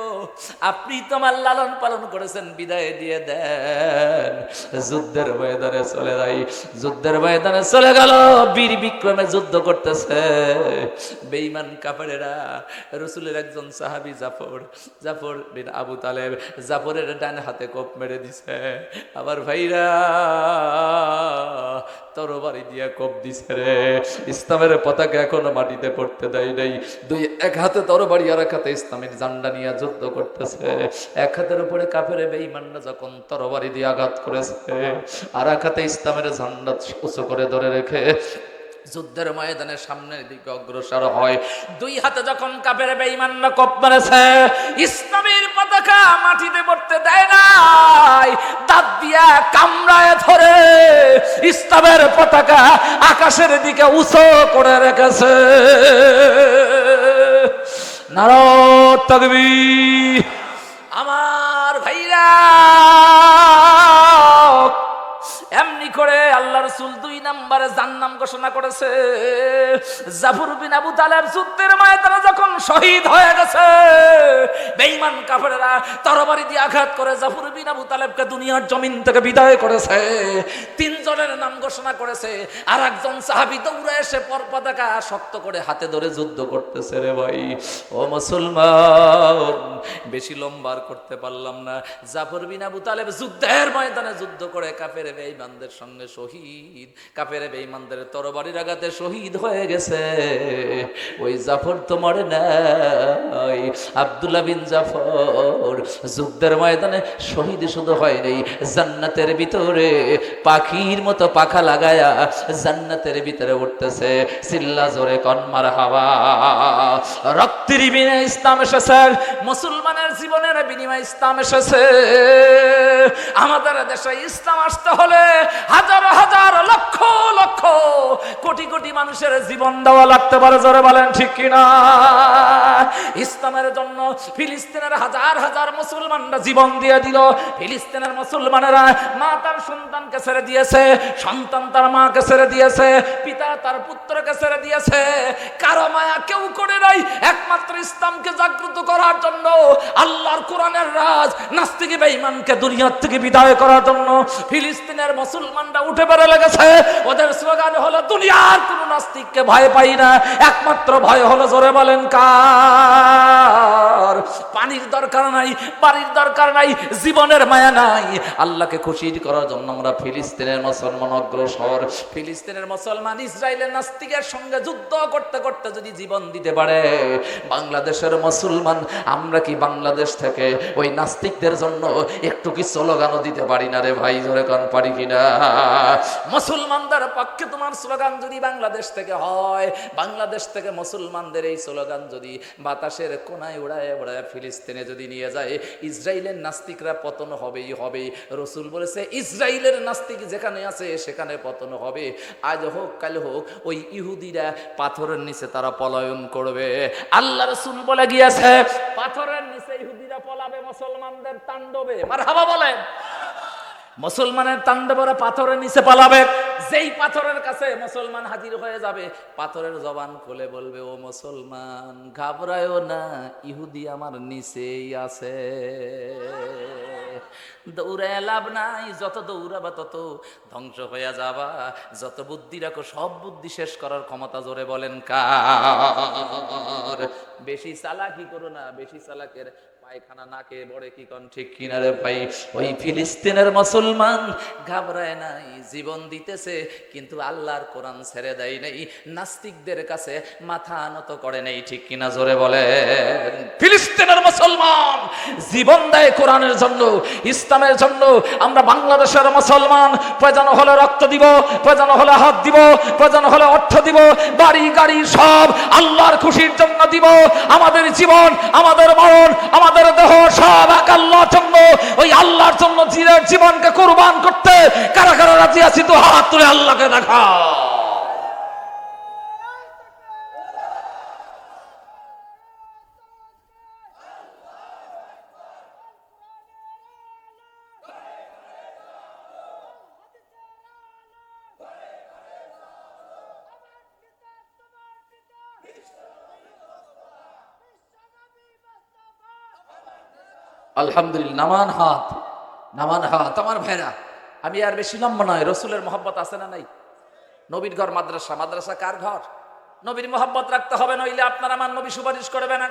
আপনি তোমার লালন পালন করেছেন, বিদায় দিয়ে দেন। যুদ্ধের ময়দানে চলে যাই। যুদ্ধের ময়দানে চলে গেল। বীর বিক্রমে যুদ্ধ করতেছে। বেঈমান কাফেরেরা রাসূলের একজন সাহাবী জাফর বিন আবু তালেব, জাফরের ডান হাতে কোপ মেরে দিছে। আবার ভাইরা তরবারি দিয়া কোপ দিছে রে। ইসলামের পতাকা এখনো মাটিতে পড়তে দেয় নাই। এক হাতে তরবারি আর এক হাতে ইসলামের ঝান্ডা নিয়ে যুদ্ধ করতেছে। এক হাতের উপরে কাফের বেঈমানরা যখন তরবারি দিয়ে আঘাত করেছে, আর এক হাতে ইসলামের ঝান্ডা উঁচু করে ধরে রেখে যুদ্ধের ময়দানে সামনের দিকে অগ্রসর হয়। দুই হাতে যখন কাফের বেঈমানরা কোপ মেরেছে, ইসলামের পতাকা মাটিতে পড়তে দেয় নাই, দাঁত দিয়া কামড়ায় ধরে ইসলামের পতাকা আকাশের দিকে উঁচু করে রেখেছে। নারায়ে তাকবীর। আমার ভাইরা, এমনি করে আল্লাহ রাসূল 2 নম্বরে জান্নাম ঘোষণা করেছে। জাফর বিন আবু তালেব যুদ্ধের ময়দানে যখন শহীদ হয়ে গেছে, বেঈমান কাফেররা তরবারি দিয়ে আঘাত করে জাফর বিন আবু তালেবকে দুনিয়ার জমিন থেকে বিদায় করেছে। 3 জনের নাম ঘোষণা করেছে। আর একজন সাহাবী দৌড়ে এসে পতাকা শক্ত করে হাতে ধরে যুদ্ধ করতেছে। রে ভাই ও মুসলমান, বেশি লম্বা করতে পারলাম না। জাফর বিন আবু তালেব যুদ্ধের ময়দানে যুদ্ধ করে কাফের বেঈমানদের সঙ্গে শহীদ, কাফের বেঈমানদের তরবারির আঘাতে শহীদ হয়ে গেছে। ওই জাফর তো মরে নাই, আব্দুল্লাহ বিন জাফর যুদ্ধের ময়দানে শহীদ শুধু হয় নাই, জান্নাতের ভিতরে পাখির মতো পাখা লাগায়া জান্নাতের ভিতরে উঠতেছে। চিল্লা জোরে কোন মারহাবা। রক্তের বিনিময়ে ইসলাম এসেছে, মুসলমানের জীবনের বিনিময়ে ইসলাম এসেছে। আমাদের দেশে ইসলাম আসতে হলে হাজার হাজার লক্ষ লক্ষ কোটি কোটি মানুষের জীবন দেওয়া লাগতে পারে। জোরে বলেন ঠিক কিনা? ইসলামের জন্য ফিলিস্তিনের হাজার হাজার মুসলমানরা জীবন দিয়ে দিল। ফিলিস্তিনের মুসলমানেরা মা তার সন্তানকে ছেড়ে দিয়েছে, সন্তান তার মাকে ছেড়ে দিয়েছে, পিতা তার পুত্রকে ছেড়ে দিয়েছে। কারো মায়া কেউ করে নাই, একমাত্র ইসলামকে জাগ্রত করার জন্য, আল্লাহর কোরআনের রাজ নাস্তিক বেঈমানকে দুনিয়ার থেকে বিদায় করার জন্য ফিলিস্তিনের মুসলমানরা উঠে পড়ে লেগেছে। ওদের স্লোগান হলো দুনিয়ার কোন নাস্তিককে ভয় পাই না, একমাত্র ভয় হলো, জোরে বলেন কার? পানির দরকার নাই, বাড়ির দরকার নাই, জীবনের মায়া নাই। আল্লাহকে খুশি করার জন্য আমরা ফিলিস্তিনের মুসলমান অগ্রসর। ফিলিস্তিনের মুসলমান ইসরায়েলের নাস্তিকের সঙ্গে যুদ্ধ করতে করতে যদি জীবন দিতে পারে, বাংলাদেশের মুসলমান আমরা কি বাংলাদেশ থেকে ওই নাস্তিকদের জন্য একটু কি স্লোগানও দিতে পারি না? রে ভাই জোরে কোন পারি কিনা? মুসলমানদের পক্ষে তোমার স্লোগান যদি বাংলাদেশ থেকে হয়, বাংলাদেশ থেকে মুসলমানদের এই স্লোগান যদি বাতাসের কোনায় উড়ায় উড়ায় ফিলিস্তিনে যদি নিয়ে যায়, ইসরায়েলের নাস্তিকরা পতন হবেই হবে। রাসূল বলেছে ইসরায়েলের নাস্তিক যেখানে আছে সেখানে পতন হবে। আজ হোক কাল হোক ওই ইহুদিরা পাথরের নিচে তারা পলায়ন করবে। আল্লাহ রাসূল বলে গিয়েছে পাথরের নিচে ইহুদিরা পলাবে মুসলমানদের তাণ্ডবে। মারহাবা বলেন। মুসলমানের তাণ্ডবরা পাথরের নিচে পালাবে। যেই পাথরের কাছে মুসলমান হাজির হয়ে যাবে, পাথরের জবান খুলে বলবে ও মুসলমান ঘাবড়ায়ও না, ইহুদি আমার নিচেই আছে। দৌড়ে লাভ নাই, যত দৌড়াবা তত ধ্বংস হয়ে যাবা। যত বুদ্ধি রাখো সব বুদ্ধি শেষ করার ক্ষমতা জোরে বলেন কার? বেশি চালাকি করো না, বেশি চালাকের পায়খানা নাকে বড়ে কি কোন ঠিক কিনারে ভাই? ওই ফিলিস্তিনের মুসলমান ঘাবড়ায় নাই, জীবন দিতেছে, কিন্তু আল্লাহর কোরআন ছেড়ে দেয় নাই, নাস্তিকদের কাছে মাথা নত করে নেই, ঠিক কিনা জোরে বলেন? ফিলিস্তিনের মুসলমান জীবন দেয় কোরআনের জন্য, ইসলামের জন্য। আমরা বাংলাদেশের মুসলমান প্রয়োজন হলে রক্ত দিব, প্রয়োজন হলে হাত দিব, প্রয়োজন হলে অর্থ দিব, বাড়ি গাড়ি সব আল্লাহর খুশির জন্য দিব। আমাদের জীবন, আমাদের মরণ, আমাদের দেহ সব এক আল্লাহর জন্য। ওই আল্লাহর জন্য জীবনকে কুরবান করতে কারা কারা রাজি আছি? তো হাত তুলে আল্লাহকে দেখা। আলহামদুলিল্লাহ। নামান হাত, নামান হাত। আমার ভাইরা, আমি আর বেশি লম্বা নয়, রসুলের মহব্বত আছে না নাই? নবীর ঘর মাদ্রাসা, মাদ্রাসা কার ঘর? নবীর মোহাব্বত রাখতে হবে, নইলে আপনার আমার নবী সুপারিশ করবে না।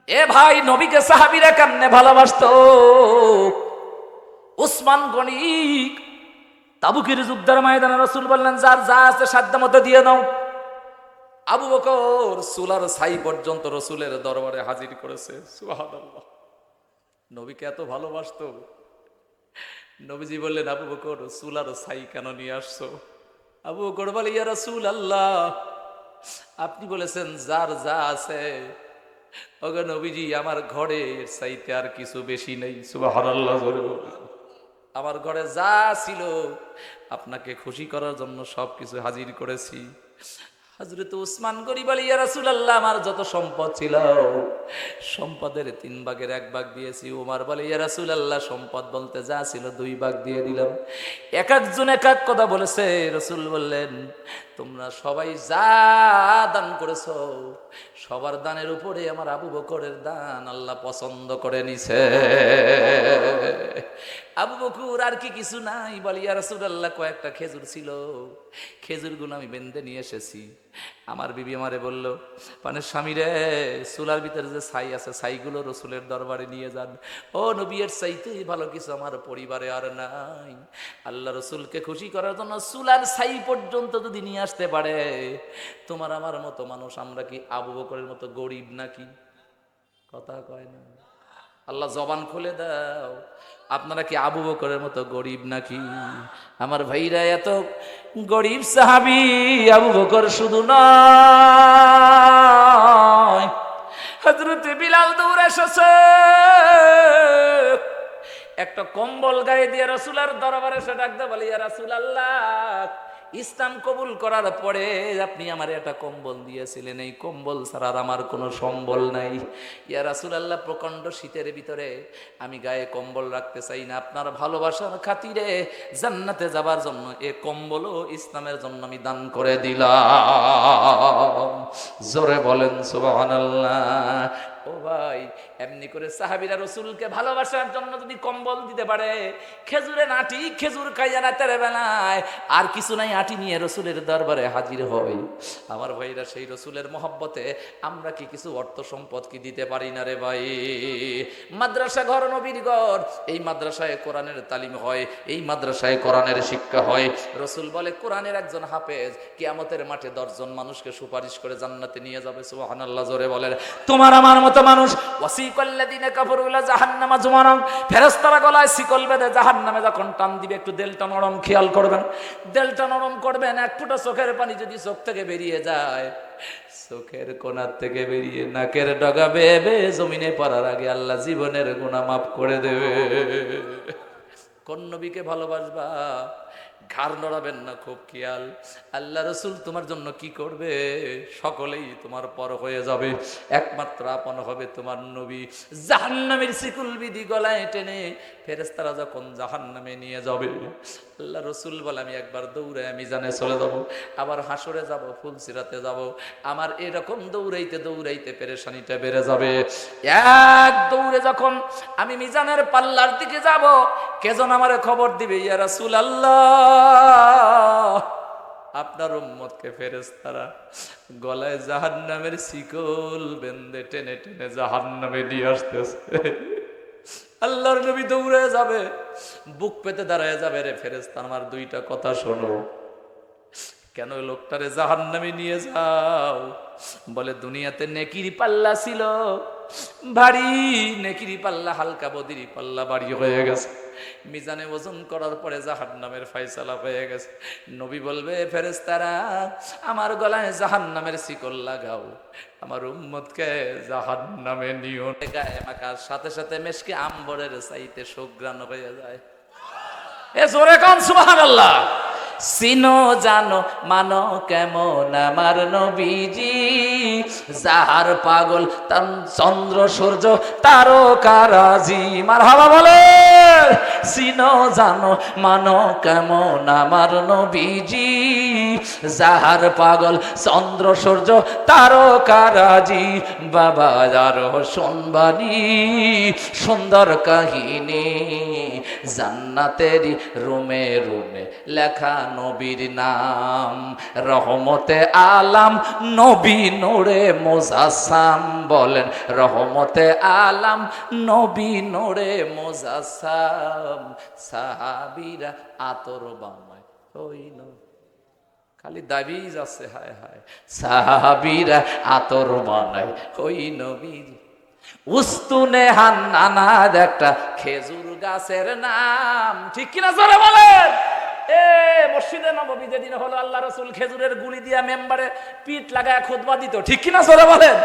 এ ভাই, নবীকে সাহাবীরা কেমনে ভালোবাসতো। উসমান গনি তাবুকের যুদ্ধের ময়দানে রাসূল বললেন, যার যা আছে সাধ্য মতো দিয়ে দাও। আবু বকর চুলার ছাই পর্যন্ত রাসূলের দরবারে হাজির করেছে। সুবহানাল্লাহ, নবীকে এত ভালোবাসতো। নবীজি বললেন, আবু বকর চুলার ছাই কেন নিয়ে আসছো? আবু বকর বলে, ইয়া রাসূলুল্লাহ, আপনি বলেছেন যার যা আছে। ওগো নবীজি, আমার ঘরের চাইতে আর কিছু বেশি নেই। সুবহানাল্লাহ, আমার ঘরে যা ছিল আপনাকে খুশি করার জন্য সবকিছু হাজির করেছি। হযরত উসমান গনি বলে, ইয়া রাসূলুল্লাহ, আমার যত সম্পদ ছিল সম্পদের 3 ভাগের 1 ভাগ দিয়েছি। ওমর বলে, ইয়া রাসূলুল্লাহ, সম্পদ বলতে যা ছিল 2 ভাগ দিয়ে দিলাম। এক একজন এক এক কথা বলেছে। রাসূল বললেন, তোমরা সবাই যা দান করেছো সবার দানের উপরে আমার আবু বকরের দান আল্লাহ পছন্দ করে নিছে। আবু বকর আর কি কিছু নাই? বলে, ইয়া রাসূলুল্লাহ, কয়েকটা খেজুর ছিল, খেজুরগুলো আমি বেঁধে নিয়ে এসেছি। আমার বিবি আমারে বলল, মানে স্বামী রে, চুলার ভিতরে যে ছাই আছে ছাইগুলো রসুলের দরবারে নিয়ে যান। ও নবী, এর চাইতে ভালো কিছু আমার পরিবারে আর নাই। আল্লাহ রসুলকে খুশি করার জন্য চুলার ছাই পর্যন্ত যদি নিয়ে আসতে পারে, তোমার আমার মতো মানুষ আমরা কি আবু বকরের মতো গরিব নাকি? কথা কয় না। আল্লাহ জবান খুলে দাও, আপনারা কি আবু বকরের মতো গরিব নাকি? আমার ভাইরা, এত গরিব সাহাবী আবু বকর শুধু নয়, হযরত বিলাল দৌড়ে এসেছে, একটা কম্বল গায়ে দিয়ে রাসূলের দরবারে এসে ডাকতে বলে, ইয়া রাসূলুল্লাহ, ইসলাম কবুল করার পরে আপনি আমার একটা কম্বল দিয়েছিলেন, এই কম্বল ছাড়া আমার কোনো সম্বল নাই। ইয়া রাসূলুল্লাহ, প্রকাণ্ড শীতের ভিতরে আমি গায়ে কম্বল রাখতে চাই না, আপনার ভালোবাসার খাতিরে জান্নাতে যাবার জন্য এ কম্বলও ইসলামের জন্য আমি দান করে দিলাম। জোরে বলেন সুবহানাল্লাহ। ও ভাই, এমনি করে সাহাবীরা রাসূলকে ভালোবাসার জন্য যদি কম্বল দিতে পারে, খেজুরের আটি খেজুর খাইয়া রাতের বেলায় আর কিছু নাই, আটি নিয়ে রাসূলের দরবারে হাজির হয়। আমার ভাইরা, সেই রাসূলের মহব্বতে আমরা কি কিছু অর্থ সম্পদ কি দিতে পারি না রে ভাই? মাদ্রাসা ঘর নবীর ঘর, এই মাদ্রাসায় কোরআনের তালিম হয়, এই মাদ্রাসায় কোরআনের শিক্ষা হয়। রাসূল বলে, কোরআনের একজন হাফেজ কিয়ামতের মাঠে 10 জন মানুষকে সুপারিশ করে জান্নাতে নিয়ে যাবে। সুবহানাল্লাহ, জোরে বলেন। তোমার আমার মতো মানুষ, ওয়াসিকাল্লাযিনা কাফারু ইলা জাহান্নামা যুমারান, ফেরেশতারা গলায় শিকল বেঁধে জাহান্নামে যখন টান দিবে, একটু দেলটা নরম খেয়াল করবেন, দেলটা নরম করবেন। এক ফোঁটা চোখের পানি যদি চোখ থেকে বেরিয়ে যায়, চোখের কোণার থেকে বেরিয়ে নাকের ডগা বেয়ে বেয়ে জমিনে পড়ার আগে আল্লাহ জীবনের গুনাহ মাফ করে দেবে। কোন নবীকে ভালোবাসবা? ঘাড় নড়াবেন না, খুব খেয়াল। আল্লাহ রাসূল তোমার জন্য কি করবে? সকলেই তোমার পর হয়ে যাবে, একমাত্র আপন হবে তোমার নবী। জাহান্নামের শিকল বিধি গলায় টেনে ফেরেশতারা যখন জাহান্নামে নিয়ে যাবে, আল্লাহ রাসূল বলে, আমি একবার দৌড়ে মিজানে চলে যাব, আবার হাসরে যাব, ফুলসিরাতে যাব। আমার এরকম দৌড়াইতে দৌড়াইতে পেরেশানিটা বেড়ে যাবে। এক দৌড়ে যখন আমি মিজানের পাল্লার দিকে যাব, কেজন আমারে খবর দিবে, ইয়া রাসূলুল্লাহ, আপনার উম্মতকে ফেরেশতারা গলায় জাহান্নামের শিকল বেঁধে টেনে টেনে জাহান্নামে নিয়ে আসতেছে। আল্লাহর নবী দৌড়ে যাবে, বুক পেতে দাঁড়ায় যাবে, রে ফেরেশতা, আমার 2টা কথা শোনো। কেন লোকটারে জাহান্নামে নিয়ে যাও? বলে, দুনিয়াতে নেকির পাল্লা ছিল ভারী, নেকির পাল্লা হালকা, বদির পাল্লা ভারী হয়ে গেছে। মিজানে ওজন করার পরে জাহান্নামের ফয়সালা হয়ে গেছে। নবী বলবে, ফেরেশতারা আমার গলায় জাহান্নামের শিকল লাগাও, আমার উম্মতকে জাহান্নামে নিও। গায়ে মাখার সাথে সাথে মেশকে আম্বরের চাইতে সুঘ্রাণ হয়ে যায়। এ জোরে কান সুবহানাল্লাহ। চিনো জানো মানো কেমন আমার নবীজি, যাহার পাগল তার চন্দ্র সূর্য তারকারাজি। মারহাবা বলে। চিনো জানো মানো কেমন আমার নবীজি, যাহার পাগল চন্দ্র সূর্য তারকারাজি বাবা যারো শুনবানি সুন্দর কাহিনী জান্নাতেরই রুমে রুমে লেখা নবীর নাম রহমতে আলাম নবী নূরে মুজাসসাম বলেন রহমতে আলাম নবী নূরে মুজাসসাম সাহাবীরা আতর বানায় হইল খালি দাবি যাচ্ছে হায় হায় সাহাবীরা আতর বানায় ওই নবীর উস্তুনে হান্নানার একটা খেজুর গাছের নাম ঠিক কিনা জোরে বলেন মসজিদে নববী যেদিন হলো আল্লাহ রাসূল খেজুরের গুলি দিয়া মেম্বারে পিঠ লাগায় খুতবা দিত ঠিক কিনা জোরে বলেন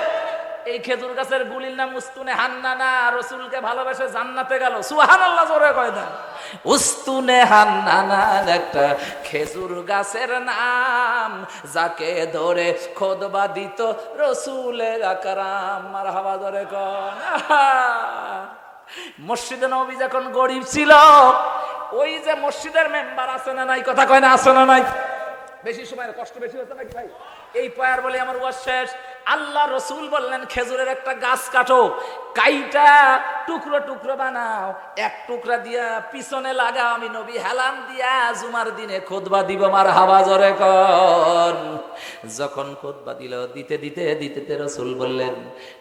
এই খেজুর গাছের গুলির নাম উস্তুনে হান্নানা রাসূলকে ভালোবেসে জান্নাতে গেল সুবহানাল্লাহ জোরে কয় দেন উস্তুনে হান্নানার একটা খেজুর গাছের নাম যাকে ধরে খুতবা দিত রাসূলের আকরাম মারহাবা জোরে কোন মসজিদে নববী যখন গরিব ছিল ওই যে মসজিদের মেম্বার আছে না নাই কথা কয় না আছে না নাই বেশি সময় কষ্ট বেশি হচ্ছে নাকি ভাই এই পয়ার বলে আমার ওয়াজ শেষ আল্লাহ রাসূল বললেন খেজুরের একটা গাছ কাটো কাইটা টুকরো টুকরো বানাও এক টুকরা দিয়া পিছনে লাগাও আমি নবী হেলান দিয়া জুমার দিনে খুতবা দিব মারহাবা জোরে কোন যখন খুতবা দিল দিতে দিতে দিতে রাসূল বললেন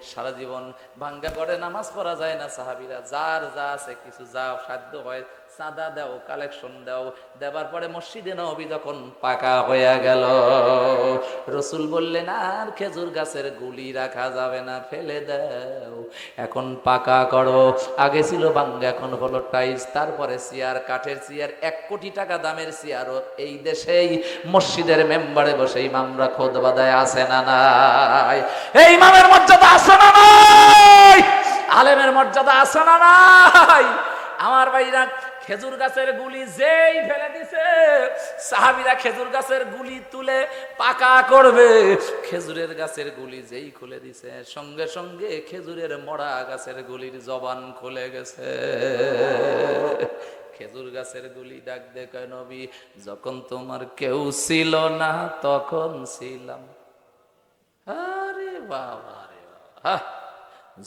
সারা জীবন ভাঙ্গা পড়ে নামাজ পড়া যায় না সাহাবীরা যার যা আছে কিছু যা সাধ্য হয় চাঁদা দাও কালেকশন দাও দেবার পরে মসজিদে নববী যখন পাকা হয়ে গেল রাসূল বললেন আর খেজুর গাছের গুলি রাখা যাবে না ফেলে দাও এখন পাকা করো আগে ছিল ভাঙ্গা এখন হলো টাইলস তারপরে চেয়ার কাঠের চেয়ার 1 কোটি টাকা দামের চেয়ারও এই দেশেই মসজিদের মেম্বারে বসে ইমামরা খুতবা দেয় আছে না নাই এই ইমামের মর্যাদা আছে না নাই আলেমের মর্যাদা আছে না নাই আমার ভাইরা খেজুর গাছের গুলি যেই ফেলে দিছে সাহাবীরা খেজুর গাছের গুলি তুলে পাকা করবে খেজুরের গাছের গুলি যেই খুলে দিছে সঙ্গে সঙ্গে খেজুরের মরা গাছের গুলির জবান খুলে গেছে খেজুর গাছের গুলি ডাক দেখে নবী যখন তোমার কেউ ছিল না তখন ছিলাম আরে বাবা রে বাবা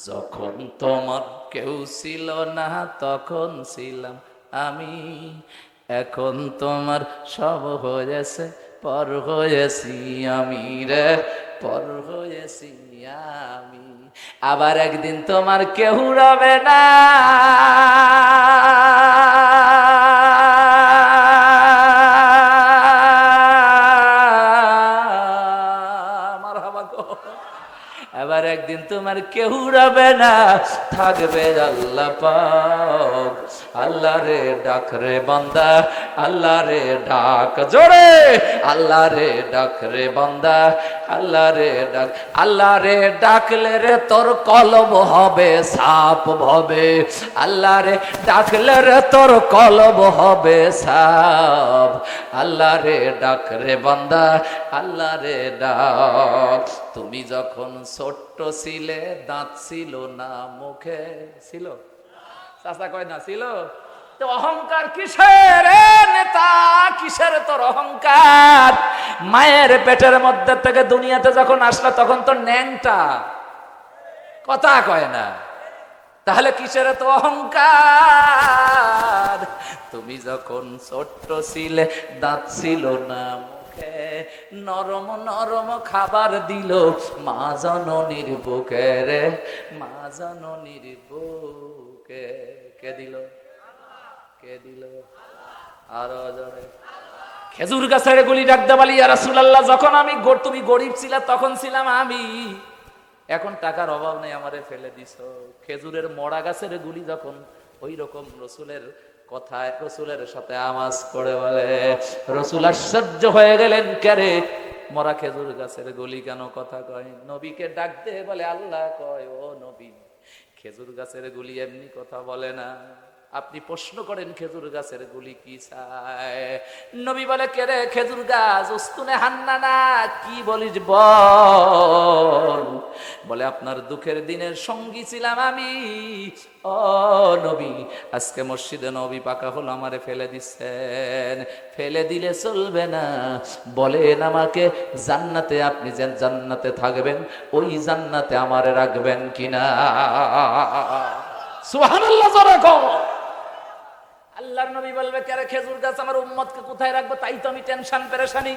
যখন তোমার কেউ ছিল না তখন ছিলাম আমি এখন তোমার সব হয়েছে পর হয়েছি আমি রে পর হয়েছি আমি আবার একদিন তোমার কেউ রবে না আবার একদিন তোমার কেউ রবে না থাকবে আল্লাহ পাক আল্লাহ রে ডাক রে বান্দা আল্লাহ রে ডাক জোরে আল্লাহ রে ডাক রে বান্দা আল্লাহ রে ডাক আল্লাহ রে ডাকলে রে তোর কলব হবে সাপ হবে আল্লাহ রে ডাকলে রে তোর কলব হবে সাপ আল্লাহ রে ডাক রে বান্দা আল্লাহ রে ডাক তুমি যখন ছোট্ট ছিলে দাঁত ছিল না মুখে ছিল চাচা কয় না ছিল তো অহংকার কিসের নেতা কিসের তোর অহংকার মায়ের পেটের মধ্যে থেকে দুনিয়াতে যখন আসলা তখন তো ন্যাংটা কথা কয় না তাহলে কিসের তো অহংকার তুমি যখন ছোট্ট ছিলে দাঁত ছিল না নরম নরম খাবার দিল মা জননীর বুকে রে মা জননীর বুকে কে দিল আরো জোরে খেজুর গাছের গুলি ডাকতে বলি ইয়া রাসূলুল্লাহ যখন আমি তুমি গরিব ছিলে তখন ছিলাম আমি এখন টাকার অভাব নেই আমারে ফেলে দিছো খেজুরের মরা গাছের গুলি যখন ওই রকম রাসূলের কথায় রাসূলের সাথে আওয়াজ করে বলে রাসূল আশ্চর্য হয়ে গেলেন কেরে মরা খেজুর গাছের গুলি কেন কথা কয় নবীকে ডাক দে বলে আল্লাহ কয় ও নবী খেজুর গাছের গুলি এমনি কথা বলে না আপনি প্রশ্ন করেন খেজুর গাছের গুলি কি চায় নবী বলে কেরে খেজুর গাছ উস্তুনে হান্নানা কি বলিস বল বলে আপনার দুঃখের দিনের সঙ্গী ছিলাম আমি। ও নবী, আজকে মসজিদে নবী পাকা হলো, আমারে ফেলে দিচ্ছেন। ফেলে দিলে চলবে না, বলেন আমাকে জান্নাতে আপনি যে জান্নাতে থাকবেন ওই জান্নাতে আমারে রাখবেন কিনা? সুবহানাল্লাহ, জোরে কও। আল্লাহর নবী বলবে, কেরে খেজুর গাছ আমার উম্মতকে কোথায় রাখবো? তাই তো আমি টেনশন পেরেশানি।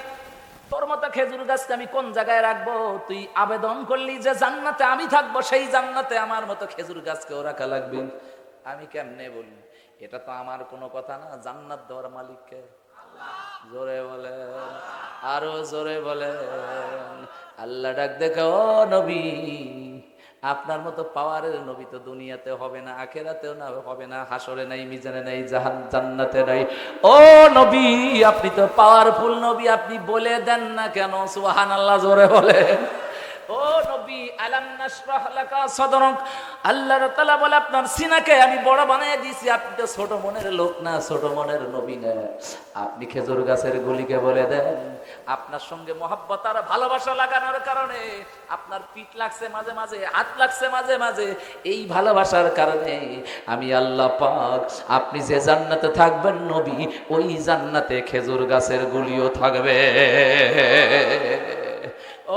তোর মতো খেজুর গাছকে আমি কোন জায়গায় রাখবো? তুই আবেদন করলি যে জান্নাতে আমি থাকবো, সেই জান্নাতে আমার মতো খেজুর গাছকেও রাখা লাগবে। আমি কেমনে বলি? এটা তো আমার কোনো কথা না, জান্নাত দেওয়ার মালিককে। জোরে বলেন, আরো জোরে বলেন। আল্লাহ ডাক দেখে, ও নবী, আপনার মতো পাওয়ারের নবী তো দুনিয়াতে হবে না, আখেরাতেও না হবে না, হাসরে নাই, মিজানে নাই, জান্নাতে নাই। ও নবী, আপনি তো পাওয়ারফুল নবী, আপনি বলে দেন না কেন? সুবহানাল্লাহ, জোরে বলেন। ও নবী, আলাম নাশরাহ লাকা সাদরাক, আল্লাহর তাআলা বলে আপনার সিনাকে আমি বড় বানিয়ে দিয়েছি। আপনি তো ছোট মনের লোক না, ছোট মনের নবী না। আপনি খেজুর গাছের গুলিকে বলে দেন, আপনার সঙ্গে মহব্বত আর ভালোবাসা লাগানোর কারণে আপনার পিঠ লাগছে মাঝে মাঝে, হাত লাগছে মাঝে মাঝে, এই ভালোবাসার কারণে আমি আল্লাহ পাক আপনি যে জান্নাতে থাকবেন নবী, ওই জান্নাতে খেজুর গাছের গুলিও থাকবে।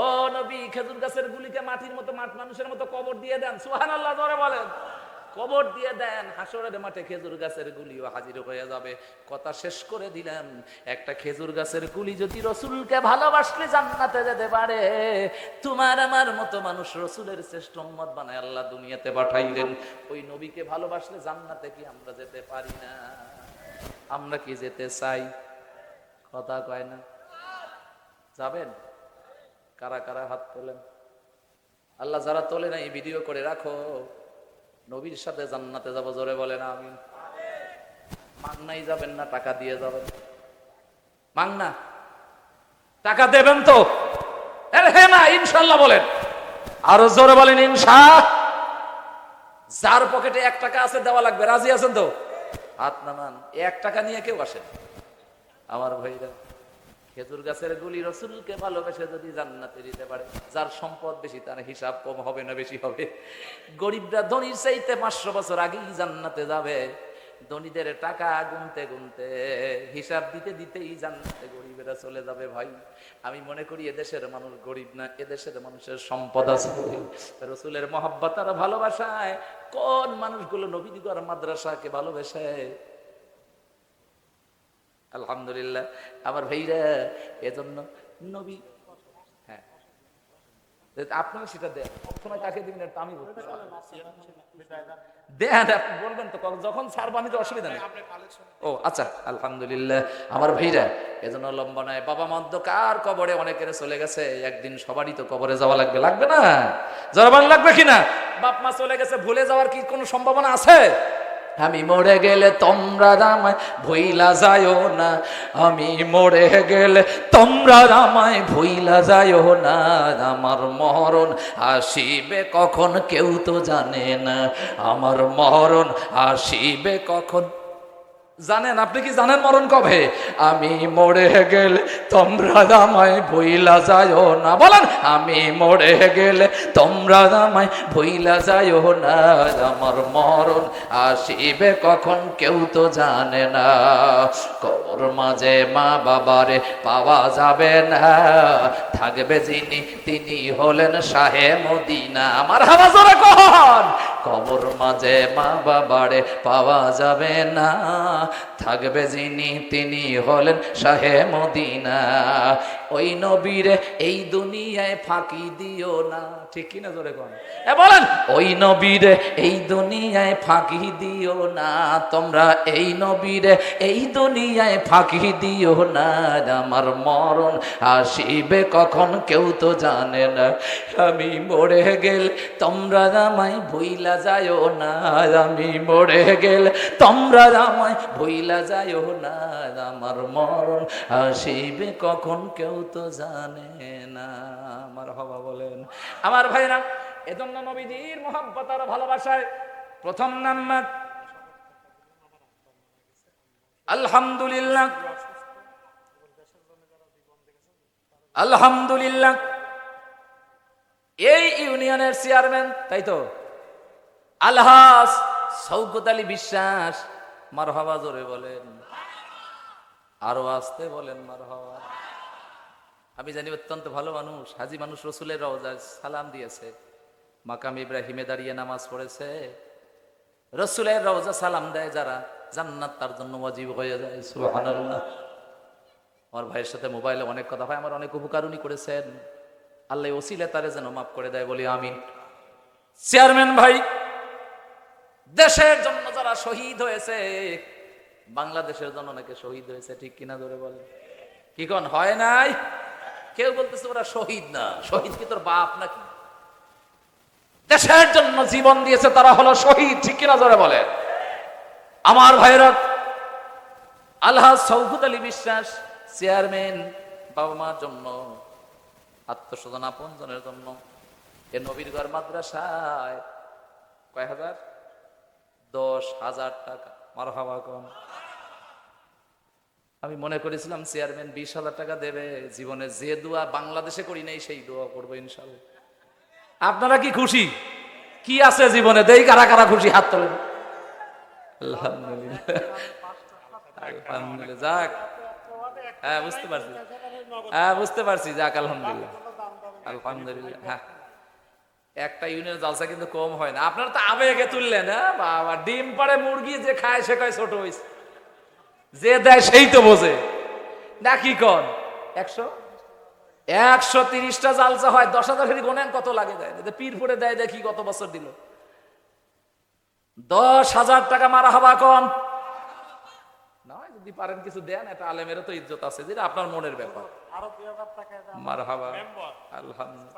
ও নবী, খেজুর গাছের গুলিকে মাটির মতো, মানুষের মতো কবর দিয়ে দেন। সুবহানাল্লাহ, জোরে বলেন। কবর দিয়ে দেন, হাসরের মাঠে খেজুর গাছের গুলিও হাজির হয়ে যাবে। কথা শেষ করে দিলাম, একটা খেজুর গাছের গুলি যদি রসুলকে ভালোবাসলে জান্নাতে যেতে পারে, তোমার আমার মতো মানুষ রসুলের শ্রেষ্ঠ উম্মত বানায় আল্লাহ দুনিয়াতে পাঠাইলেন। ওই নবীকে ভালোবাসলে জান্নাতে কি আমরা যেতে পারি না? আমরা কি যেতে চাই? কথা কয় না। যাবেন? কারা কারা হাত তোলেন? আল্লাহ যারা তোলে না, এই ভিডিও করে রাখো, নবীর সাথে জান্নাতে যাবো। জোরে বলেন আমিন। মাংনাই যাবেন না, টাকা দিয়ে যাবেন? মাংনা টাকা দেবেন তো? হ্যাঁ না, ইনশাল্লাহ বলেন। আরো জোরে বলেন ইনশা। যার পকেটে 1 টাকা আছে দেওয়া লাগবে, রাজি আছেন তো? হাত নামান। 1 টাকা নিয়ে কেউ আসেন? আমার ভাইরা, খেজুর গাছের গুলি রসুলকে ভালোবেসে যদি জান্নাতে দিতে পারে, যার সম্পদ বেশি তার হিসাব কম হবে না বেশি হবে? গরিবরা ধনীর চাইতে 500 বছর আগেই জান্নাতে যাবে। ধনীদের টাকা গুনতে গুনতে, হিসাব দিতে দিতেই জান্নাতে গরিবেরা চলে যাবে। ভাই, আমি মনে করি এদেশের মানুষ গরিব না, এদেশের মানুষের সম্পদ আছে। রসুলের মহব্বত আর ভালোবাসায় কোন মানুষগুলো নবীদিগর মাদ্রাসাকে ভালোবেসে? আলহামদুলিল্লাহ আমার ভাইরা। এজন্য নবী, হ্যাঁ আপনারা সেটা দেন, সবসময় কাকে দিবেন এটা আমি বলতে দেন, আপনি বলবেন তো যখন ছাড় বানিতে অসুবিধা নেই। ও আচ্ছা, আলহামদুলিল্লাহ আমার ভাইরা। এজন্য লম্বা নয়, বাবা মধ্যকার কবরে অনেকের চলে গেছে, একদিন সবারই তো কবরে যাওয়া লাগবে, লাগবে না? জরবান লাগবে কিনা? বাপ মা চলে গেছে, ভুলে যাওয়ার কি কোনো সম্ভাবনা আছে? আমি মরে গেলে তোমরা আমায় ভুইলা যায়ও না, আমি মরে গেলে তোমরা আমায় ভুইলা যায়ও না। আমার মরণ আসিবে কখন কেউ তো জানে না, আমার মরণ আসিবে কখন। জানেন? আপনি কি জানেন মরণ কবে? আমি মরে গেলে তোমরা আমায় ভুইলা যায়ও না। বলেন, আমি মরে গেলে তোমরা আমায় ভুইলা যায়ও না, আমার মরণ আসিবে কখন কেউ তো জানে না। কবর মাঝে মা বাবারে পাওয়া যাবে না, থাকবে যিনি তিনি হলেন শাহে মদিনা। আমার হাওয়া জোরে কখন? কবর মাঝে মা বাবারে পাওয়া যাবে না, থাকবে যিনি তিনি হলেন শাহে মদিনা। ওই নবীরে এই দুনিয়ায় ফাঁকি দিও না। ঠিক কিনা? জোরে কোন বলেন। ওই নবীরে এই দুনিয়ায় ফাঁকি দিও না, তোমরা এই নবীরে এই দুনিয়ায় ফাঁকি দিও না। আমার মরণ আসিবে কখন কেউ তো জানে না, আমি মরে গেলে তোমরা আমায় ভুইলা যায়ও না, আমি মরে গেলে তোমরা আমায় ভুইলা যায়ও না। আমার মরণ আসিবে কখন কেউ তো জানে না। আমার হবা বলেন আমার ভাইরা। এজন্য নবীজির মহব্বত আর ভালোবাসায় প্রথম নাম্বার আলহামদুলিল্লাহ, আলহামদুলিল্লাহ। এই ইউনিয়নের চেয়ারম্যান, তাই তো? আলহাজ শওকত আলী বিশ্বাস, মারহাবা জোরে বলেন, আরো আসতে বলেন মারহাবা। আমি জানি অত্যন্ত ভালো মানুষ, হাজি মানুষ, রসুলের রওজায় সালাম দিয়েছে, মাকাম ইব্রাহিমে দাঁড়িয়ে নামাজ পড়েছে। রসুলের রওজা সালাম দেয় যারা, জান্নাত তার জন্য ওয়াজিব হয়ে যায়। সুবহানাল্লাহ। আমার ভাইয়ের সাথে মোবাইলে অনেক কথা হয়, আমার অনেক উপকার উনি করেছেন, আল্লাহ ওসিলে তারে যেন মাফ করে দেয়, বলি আমিন। চেয়ারম্যান ভাই, দেশের জন্য যারা শহীদ হয়েছে, বাংলাদেশের জন্য অনেকে শহীদ হয়েছে, ঠিক কিনা ধরে বলেন? কি কোন হয় নাই? কেউ বলতেছে ওরা শহীদ না, শহীদ কি তোর বাপ নাকি? দেশের জন্য জীবন দিয়েছে তারা হলো শহীদ, ঠিক কিনা ধরে বলেন? আমার ভাইরা, আলহাজ শওকত আলী বিশ্বাস চেয়ারম্যান, বাবা মার জন্য, আত্মস্বজন আপন জনের জন্য এ নবীর ঘর মাদ্রাসায় কয় হাজার? 10,000 টাকা। মারহাবা কোন। আমি মনে করেছিলাম চেয়ারম্যান 20,000 টাকা দেবে, জীবনে যে দোয়া বাংলাদেশে করি নাই সেই দোয়া করবো ইনশাআল্লাহ। আপনারা কি খুশি? কি আছে জীবনে? দেই কারা কারা খুশি, হাত তোলেন। আলহামদুলিল্লাহ, আলহামদুলিল্লাহ, যাক, হ্যাঁ বুঝতে পারছি, হ্যাঁ বুঝতে পারছি, যাক আলহামদুলিল্লাহ, আলহামদুলিল্লাহ। হ্যাঁ, একটা ইউনিয়ন জালসা কিন্তু কম হয় না। আপনারা তো আবেগে তুললেন, হ্যাঁ বাবা, ডিম পাড়ে মুরগি যে খায় সে কয় ছোট হয়েছে, যে দেয় সেই তো বোঝে না, কি কন? 130টা জালসা হয়, 10,000 গোনেন কত লাগে দেয়, পীর পড়ে দেয়, দেখি কত বছর দিল। 10,000 টাকা মারহাবা কোন। নয় যদি পারেন কিছু দেন, একটা আলেমেরও তো ইজ্জত আছে, যেটা আপনার মনের ব্যাপার। মারহাবা, আলহামদুলিল্লাহ।